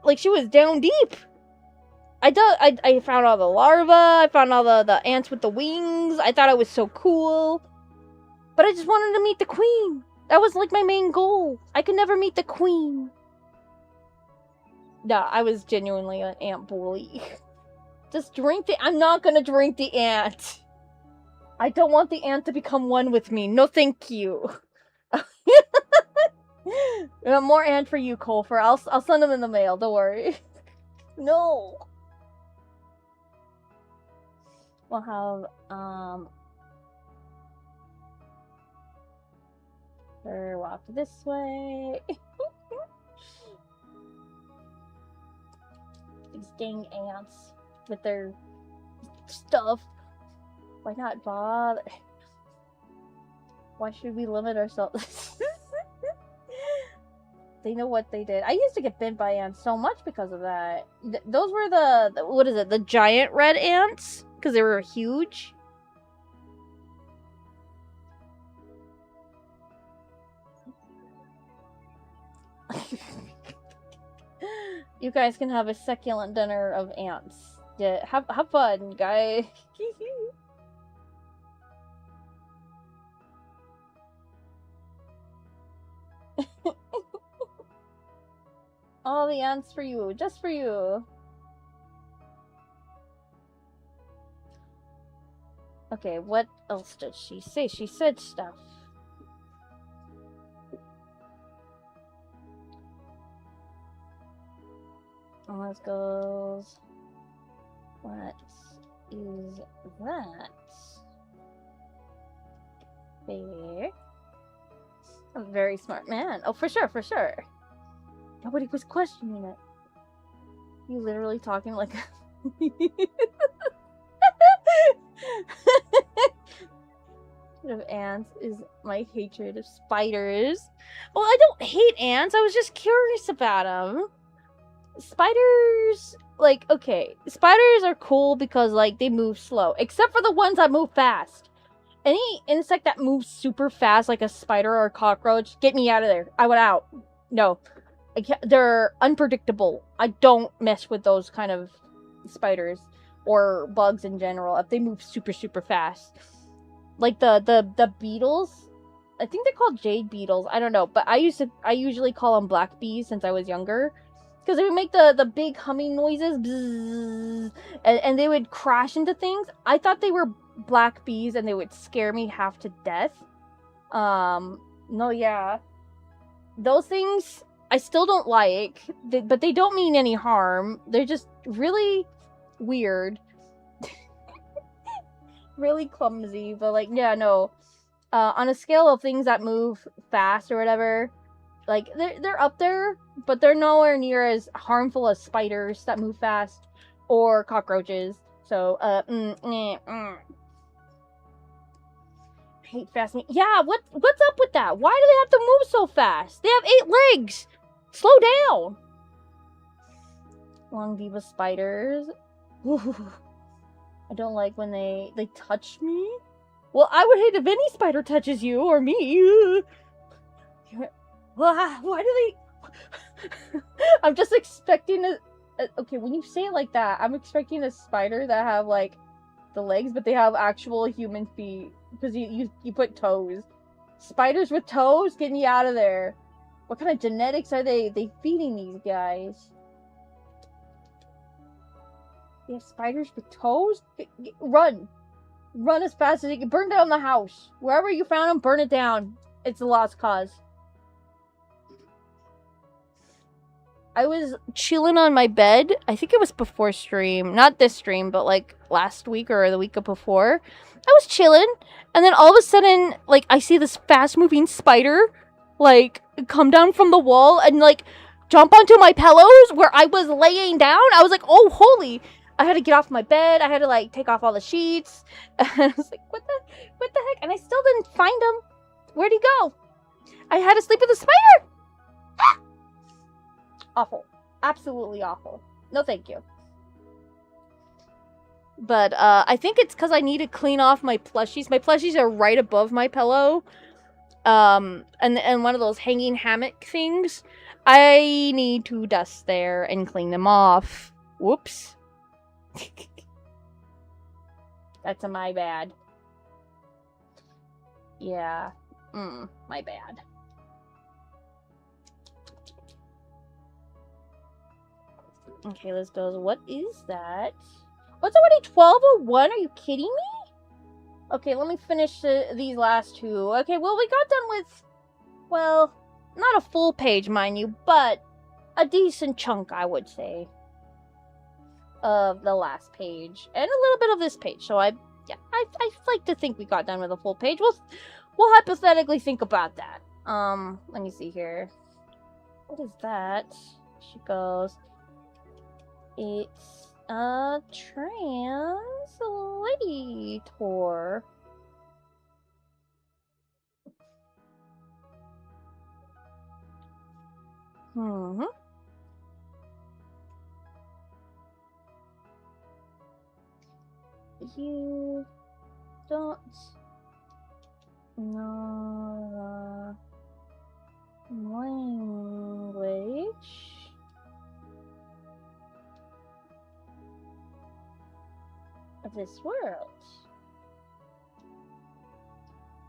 like she was down deep. I found all the larvae. I found all the ants with the wings. I thought it was so cool, but I just wanted to meet the queen. That was like my main goal. I could never meet the queen. No, I was genuinely an ant bully. Just drink the. I'm not gonna drink the ant. I don't want the ant to become one with me. No, thank you. More ant for you, Colfer. I'll send them in the mail. Don't worry. No. We'll have her walk this way. These dang ants with their stuff. Why not bother? Why should we limit ourselves? They know what they did. I used to get bit by ants so much because of that. Those were the what is it? The giant red ants because they were huge. You guys can have a succulent dinner of ants. Yeah, have fun, guys. All the ants for you, just for you. Okay, what else did she say? She said stuff. Let's go. What is that? There. A very smart man. Oh, for sure, for sure. Nobody was questioning it. You literally talking like of ants is my hatred of spiders. Well, I don't hate ants. I was just curious about them. Spiders, like, okay, spiders are cool because, like, they move slow. Except for the ones that move fast. Any insect that moves super fast, like a spider or a cockroach, get me out of there. I want out. No. I can't, they're unpredictable. I don't mess with those kind of spiders. Or bugs in general, if they move super, super fast. Like the beetles. I think they're called jade beetles. I don't know. But I usually call them black bees since I was younger. Because they would make the big humming noises. Bzzz, and they would crash into things. I thought they were black bees and they would scare me half to death. No, yeah. Those things I still don't like. But they don't mean any harm. They're just really weird. Really clumsy. But, like, yeah, no. On a scale of things that move fast or whatever, like, they're up there, but they're nowhere near as harmful as spiders that move fast or cockroaches. So, hate fast meat. Yeah, what's up with that? Why do they have to move so fast? They have 8 legs. Slow down. Long diva spiders. Ooh. I don't like when they touch me. Well, I would hate if any spider touches you or me. Why do they... I'm just expecting a... Okay, when you say it like that, I'm expecting a spider that have, like, the legs, but they have actual human feet. Because you put toes. Spiders with toes? Get me out of there. What kind of genetics are they feeding these guys? They have spiders with toes? Run! Run as fast as you can. Burn down the house. Wherever you found them, burn it down. It's a lost cause. I was chilling on my bed. I think it was before stream. Not this stream, but like last week or the week before. I was chilling. And then all of a sudden, like, I see this fast-moving spider, like, come down from the wall and, like, jump onto my pillows where I was laying down. I was like, oh, holy. I had to get off my bed. I had to, like, take off all the sheets. And I was like, what the heck? And I still didn't find him. Where'd he go? I had to sleep with a spider. Awful. Absolutely awful. No, thank you. But, I think it's because I need to clean off my plushies. My plushies are right above my pillow. And one of those hanging hammock things. I need to dust there and clean them off. Whoops. That's my bad. Yeah. My bad. Okay, let's go. What is that? Oh, it's already 12:01? Are you kidding me? Okay, let me finish these last two. Okay, well, we got done with, well, not a full page, mind you, but a decent chunk, I would say, of the last page. And a little bit of this page. So I like to think we got done with a full page. We'll hypothetically think about that. Let me see here. What is that? She goes, it's a translator. Mm-hmm. You don't know the language of this world.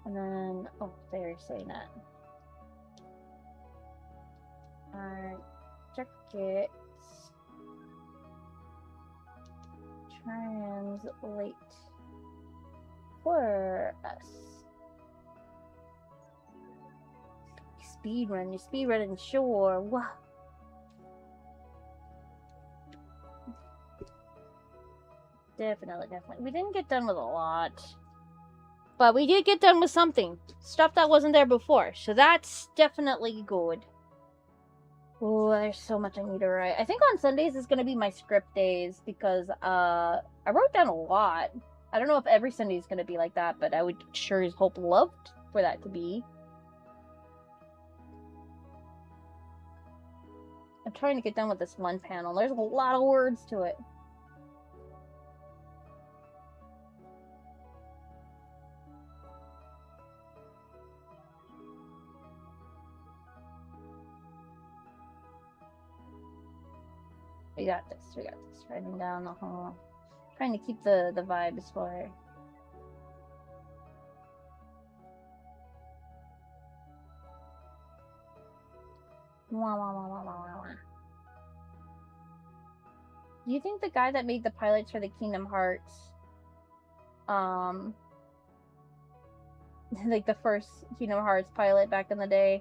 And then, oh, they're saying that. Check it. Translate for us. Speedrunning, sure. Wow. Definitely. We didn't get done with a lot. But we did get done with something. Stuff that wasn't there before. So that's definitely good. Oh, there's so much I need to write. I think on Sundays is going to be my script days because I wrote down a lot. I don't know if every Sunday is going to be like that, but I would sure as love for that to be. I'm trying to get done with this one panel. There's a lot of words to it. We got this. Writing down the whole... Trying to keep the vibes for it. Do you think the guy that made the pilots for the Kingdom Hearts, like the first Kingdom Hearts pilot back in the day,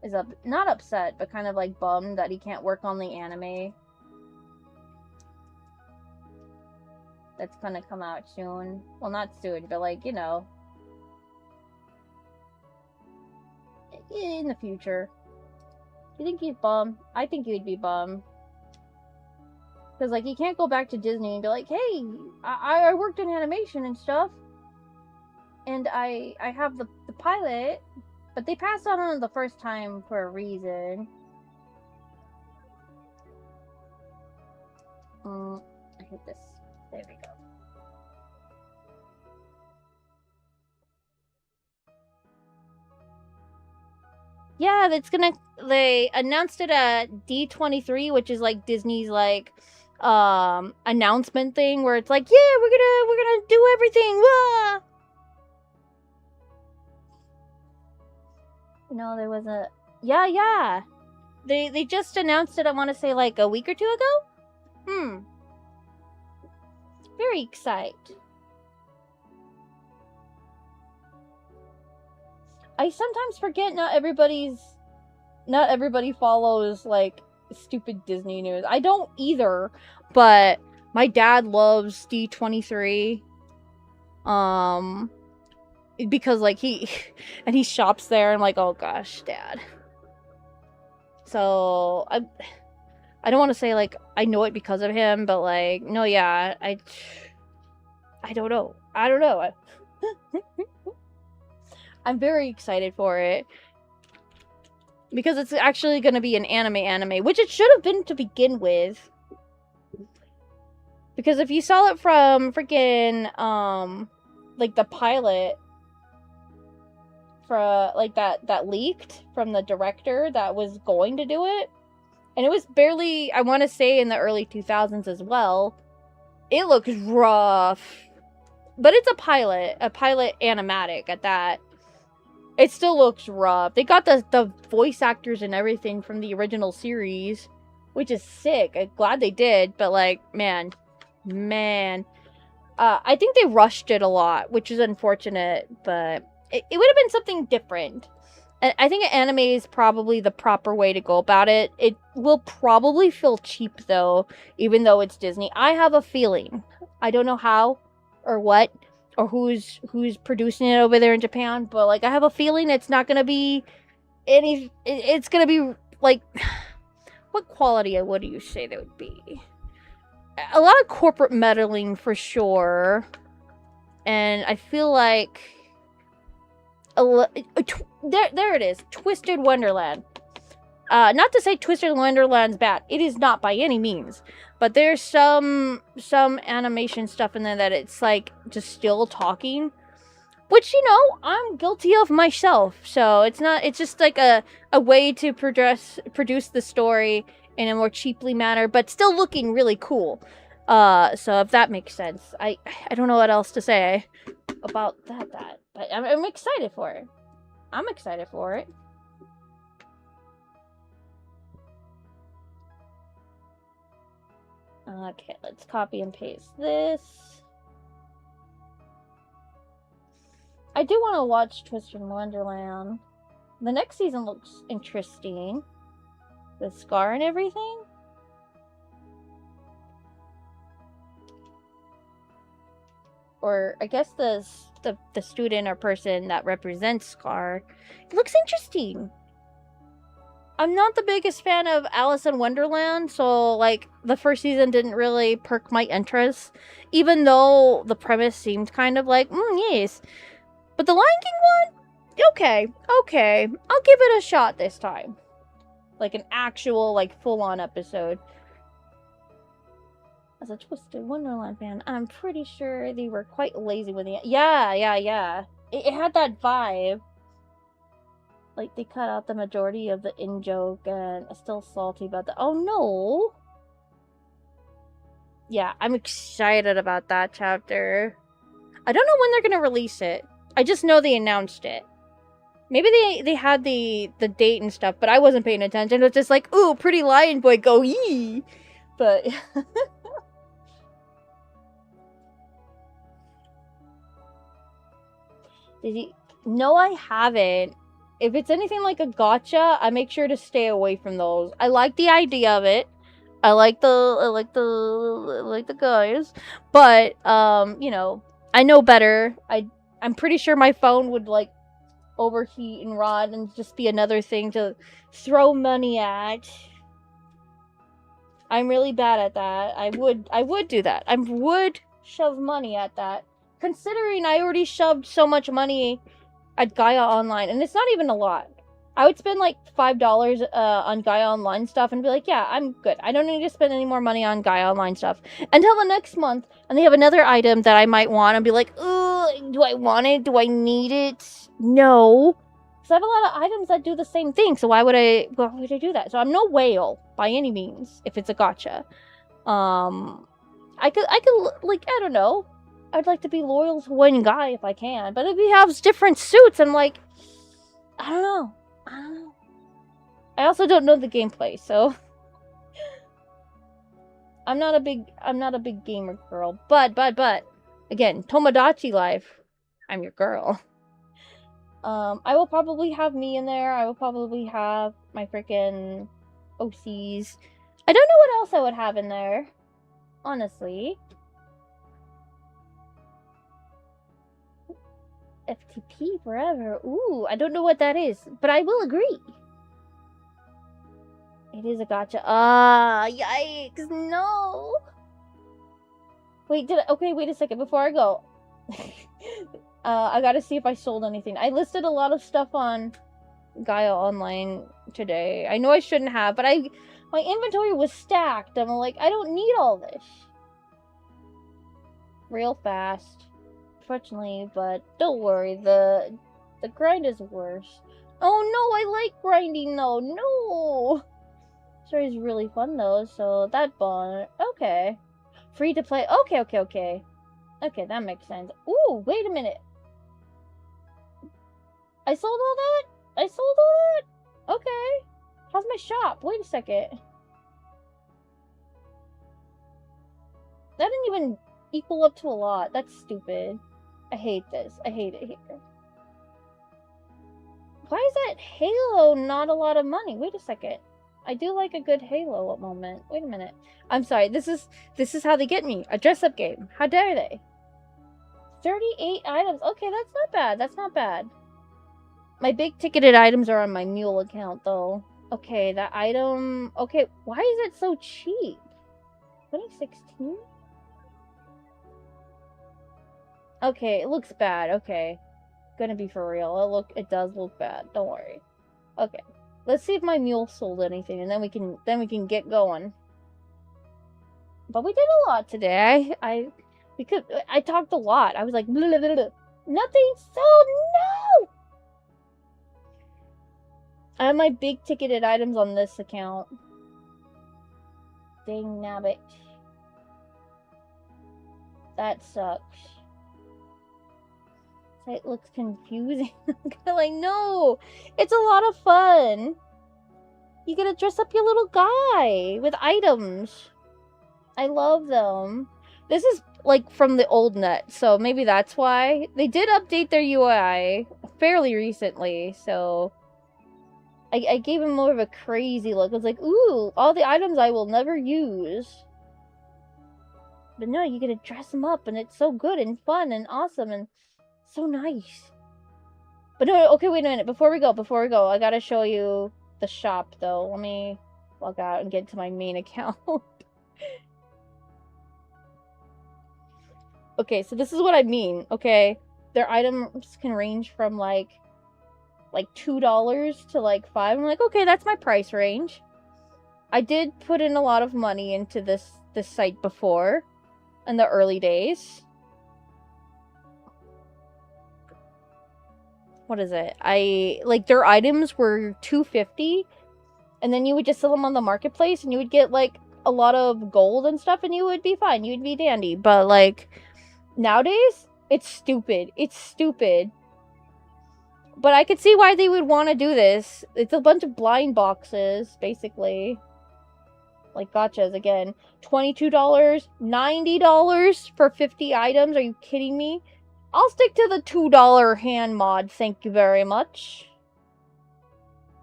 is not upset, but kind of like bummed that he can't work on the anime that's gonna come out soon? Well, not soon, but like, you know, in the future. Do you think he's bummed? I think he would be bummed. Because, like, he can't go back to Disney and be like, hey, I worked in animation and stuff. And I have the pilot. But they passed on it the first time for a reason. I hate this. There we go. Yeah, they announced it at D23, which is like Disney's like announcement thing where it's like, yeah, we're gonna do everything. Wah! No, there was a yeah. They just announced it, I wanna say like a week or two ago? Very excited. I sometimes forget not everybody follows like stupid Disney news. I don't either, but my dad loves D23. Because like he shops there. I'm like, oh gosh, Dad. So I don't want to say like I know it because of him, but like no, yeah, I don't know. I'm very excited for it. Because it's actually going to be an anime, which it should have been to begin with. Because if you saw it from freaking, like the pilot, for like that leaked from the director that was going to do it, and it was barely, I want to say in the early 2000s as well, it looks rough. But it's a pilot animatic at that. It still looks rough. They got the voice actors and everything from the original series, which is sick. I'm glad they did, but like, man. I think they rushed it a lot, which is unfortunate, but it would have been something different. And I think an anime is probably the proper way to go about it. It will probably feel cheap, though, even though it's Disney. I have a feeling. I don't know how or what, or who's producing it over there in Japan, but like I have a feeling it's not gonna be it's gonna be like, what quality would you say there would be? A lot of corporate meddling for sure, and I feel like there it is, Twisted Wonderland. Not to say Twisted Wonderland's bad. It is not by any means. But there's some animation stuff in there that it's like just still talking. Which, you know, I'm guilty of myself. So it's just like a way to produce the story in a more cheaply manner, but still looking really cool. So if that makes sense. I don't know what else to say about that. But I'm excited for it. I'm excited for it. Okay, let's copy and paste this. I do want to watch Twisted Wonderland. The next season looks interesting. The Scar and everything. Or I guess the student or person that represents Scar. It looks interesting. I'm not the biggest fan of Alice in Wonderland, so, like, the first season didn't really perk my interest, even though the premise seemed kind of like, yes. But the Lion King one? Okay. I'll give it a shot this time. Like, an actual, like, full-on episode. As a Twisted Wonderland fan, I'm pretty sure they were quite lazy with it. Yeah. It had that vibe. Like, they cut out the majority of the in-joke, and I'm still salty about that. Oh, no! Yeah, I'm excited about that chapter. I don't know when they're gonna release it. I just know they announced it. Maybe they had the date and stuff, but I wasn't paying attention. It was just like, ooh, pretty lion boy, go yee! But... Did he... No, I haven't. If it's anything like a gacha, I make sure to stay away from those. I like the idea of it. I like the guys. But, you know, I know better. I'm pretty sure my phone would, like, overheat and rot and just be another thing to throw money at. I'm really bad at that. I would do that. I would shove money at that. Considering I already shoved so much money at Gaia Online, and it's not even a lot. I would spend like $5 on Gaia Online stuff and be like, yeah, I'm good. I don't need to spend any more money on Gaia Online stuff until the next month, and they have another item that I might want and be like, ooh, do I want it? Do I need it? No. Because I have a lot of items that do the same thing, so why would I do that? So I'm no whale by any means if it's a gacha. I could like, I don't know. I'd like to be loyal to one guy if I can, but if he has different suits, I'm like, I don't know. I also don't know the gameplay, so I'm not a big gamer girl. But again, Tomodachi life, I'm your girl. I will probably have me in there. I will probably have my freaking OCs. I don't know what else I would have in there, honestly. FTP forever. Ooh, I don't know what that is, but I will agree. It is a gacha. Ah, yikes, no. Wait, okay, wait a second before I go. I gotta see if I sold anything. I listed a lot of stuff on Gaia Online today. I know I shouldn't have, but my inventory was stacked. I'm like, I don't need all this. Real fast. Fortunately, but don't worry, the grind is worse. Oh no, I like grinding though. No. Story's really fun though, so that bond. Okay. Free to play. Okay. Okay, that makes sense. Ooh, wait a minute. I sold all that? Okay. How's my shop? Wait a second. That didn't even equal up to a lot. That's stupid. I hate this. I hate it here. Why is that Halo not a lot of money? Wait a second. I do like a good Halo at moment. Wait a minute. I'm sorry. This is how they get me. A dress-up game. How dare they? 38 items. Okay, that's not bad. That's not bad. My big ticketed items are on my mule account, though. Okay, that item... Okay, why is it so cheap? 2016? Okay, it looks bad. Okay. Gonna be for real. It does look bad. Don't worry. Okay. Let's see if my mule sold anything, and then we can get going. But we did a lot today. I talked a lot. I was like, blah, blah, blah, blah. Nothing sold. No. I have my big ticketed items on this account. Dang nabbit. That sucks. It looks confusing. Like, no, it's a lot of fun. You get to dress up your little guy with items. I love them. This is like from the old net, so maybe that's why. They did update their UI fairly recently, so I gave him more of a crazy look. I was like, ooh, all the items I will never use. But no, you get to dress them up, and it's so good and fun and awesome and so nice. But no, okay, wait a minute. Before we go, I gotta show you the shop, though. Let me log out and get to my main account. Okay, so this is what I mean, okay? Their items can range from, like $2 to, like, $5. I'm like, okay, that's my price range. I did put in a lot of money into this site before, in the early days. What is it? Their items were $2.50, and then you would just sell them on the marketplace, and you would get, like, a lot of gold and stuff, and you would be fine. You would be dandy. But, like, nowadays, it's stupid. It's stupid. But I could see why they would want to do this. It's a bunch of blind boxes, basically. Like, gotchas, again. $22, $90 for 50 items. Are you kidding me? I'll stick to the $2 hand mod, thank you very much.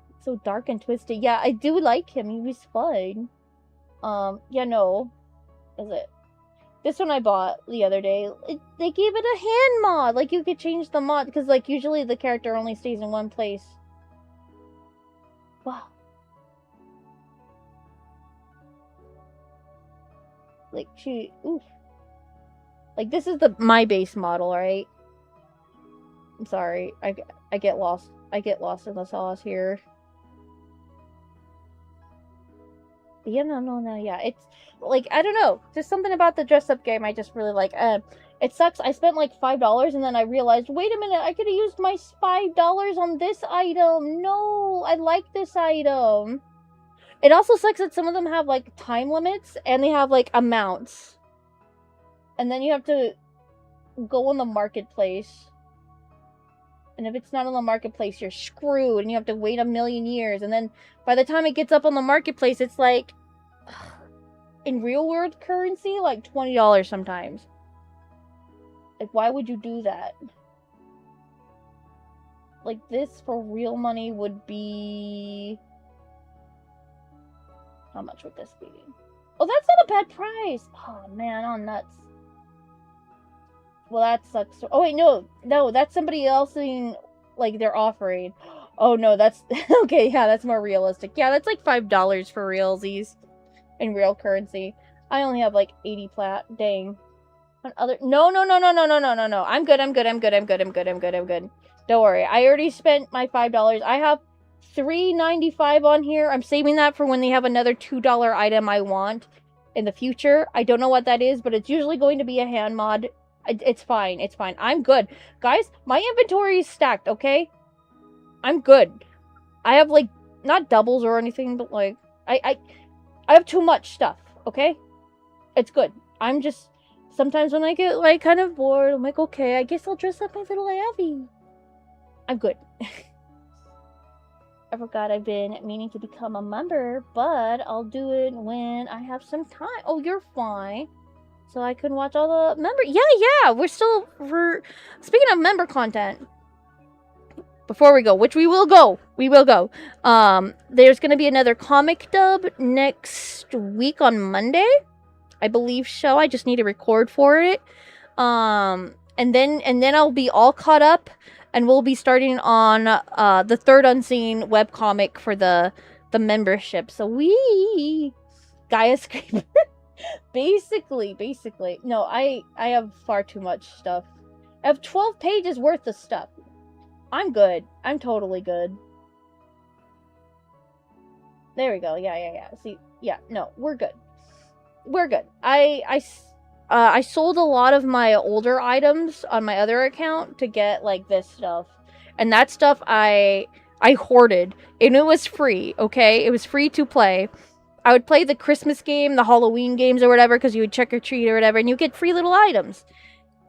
It's so dark and twisted. Yeah, I do like him. He was fun. Yeah, no. Is it? This one I bought the other day. They gave it a hand mod. Like, you could change the mod. Because, like, usually the character only stays in one place. Wow. Like, oof. Like, this is my base model, right? I'm sorry. I get lost. I get lost in the sauce here. Yeah, no, yeah. It's, like, I don't know. There's something about the dress-up game I just really like. It sucks. I spent, like, $5, and then I realized, wait a minute, I could have used my $5 on this item. No, I like this item. It also sucks that some of them have, like, time limits, and they have, like, amounts. And then you have to go on the marketplace. And if it's not on the marketplace, you're screwed, and you have to wait a million years. And then by the time it gets up on the marketplace, it's like, in real world currency, like $20 sometimes. Like, why would you do that? Like, this for real money would be... How much would this be? Oh, that's not a bad price! Oh, man, I'm nuts. Well, that sucks. Oh, wait, no, that's somebody else in, like, they're offering. Oh, no, that's, okay, yeah, that's more realistic. Yeah, that's like $5 for realsies in real currency. I only have, like, 80 plat, dang. No, I'm good. Don't worry, I already spent my $5. I have $3.95 on here. I'm saving that for when they have another $2 item I want in the future. I don't know what that is, but it's usually going to be a hand mod. It's fine. It's fine. I'm good. Guys, my inventory is stacked, okay? I'm good. I have, like, not doubles or anything, but, like, I have too much stuff, okay? It's good. I'm just... Sometimes when I get, like, kind of bored, I'm like, okay, I guess I'll dress up my little Abby. I'm good. I forgot I've been meaning to become a member, but I'll do it when I have some time. Oh, you're fine. So I can watch all the member... Yeah, we're speaking of member content, before we go, which we will go, there's going to be another comic dub next week on Monday, I believe so. I just need to record for it. And then I'll be all caught up, and we'll be starting on the third Unseen webcomic for the membership. So Gaia Scraper. Basically. No, I have far too much stuff. I have 12 pages worth of stuff. I'm good. I'm totally good. There we go. Yeah. See, yeah, no, we're good. We're good. I sold a lot of my older items on my other account to get like this stuff, and that stuff I hoarded, and it was free. Okay, it was free to play. I would play the Christmas game, the Halloween games, or whatever, because you would trick or treat or whatever, and you get free little items.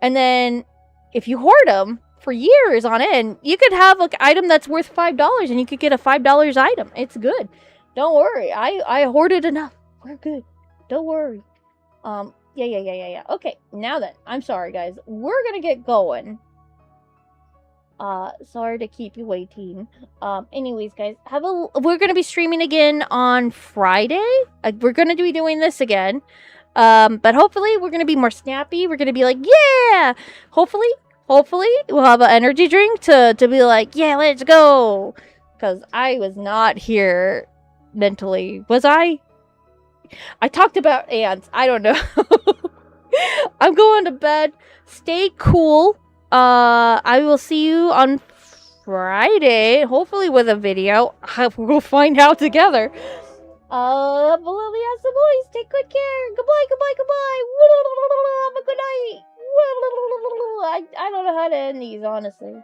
And then if you hoard them for years on end, you could have an item that's worth $5, and you could get a $5 item. It's good. Don't worry. I hoarded enough. We're good. Don't worry. Yeah. Okay, now then. I'm sorry, guys. We're gonna get going. Sorry to keep you waiting. Anyways, guys, we're gonna be streaming again on Friday. We're gonna be doing this again. But hopefully we're gonna be more snappy. We're gonna be like, yeah! Hopefully we'll have an energy drink to be like, yeah, let's go! Because I was not here mentally. Was I? I talked about ants. I don't know. I'm going to bed. Stay cool. I will see you on Friday, hopefully with a video. We'll find out together. Below the ass boys, take good care. Goodbye. Have a good night. I don't know how to end these, honestly.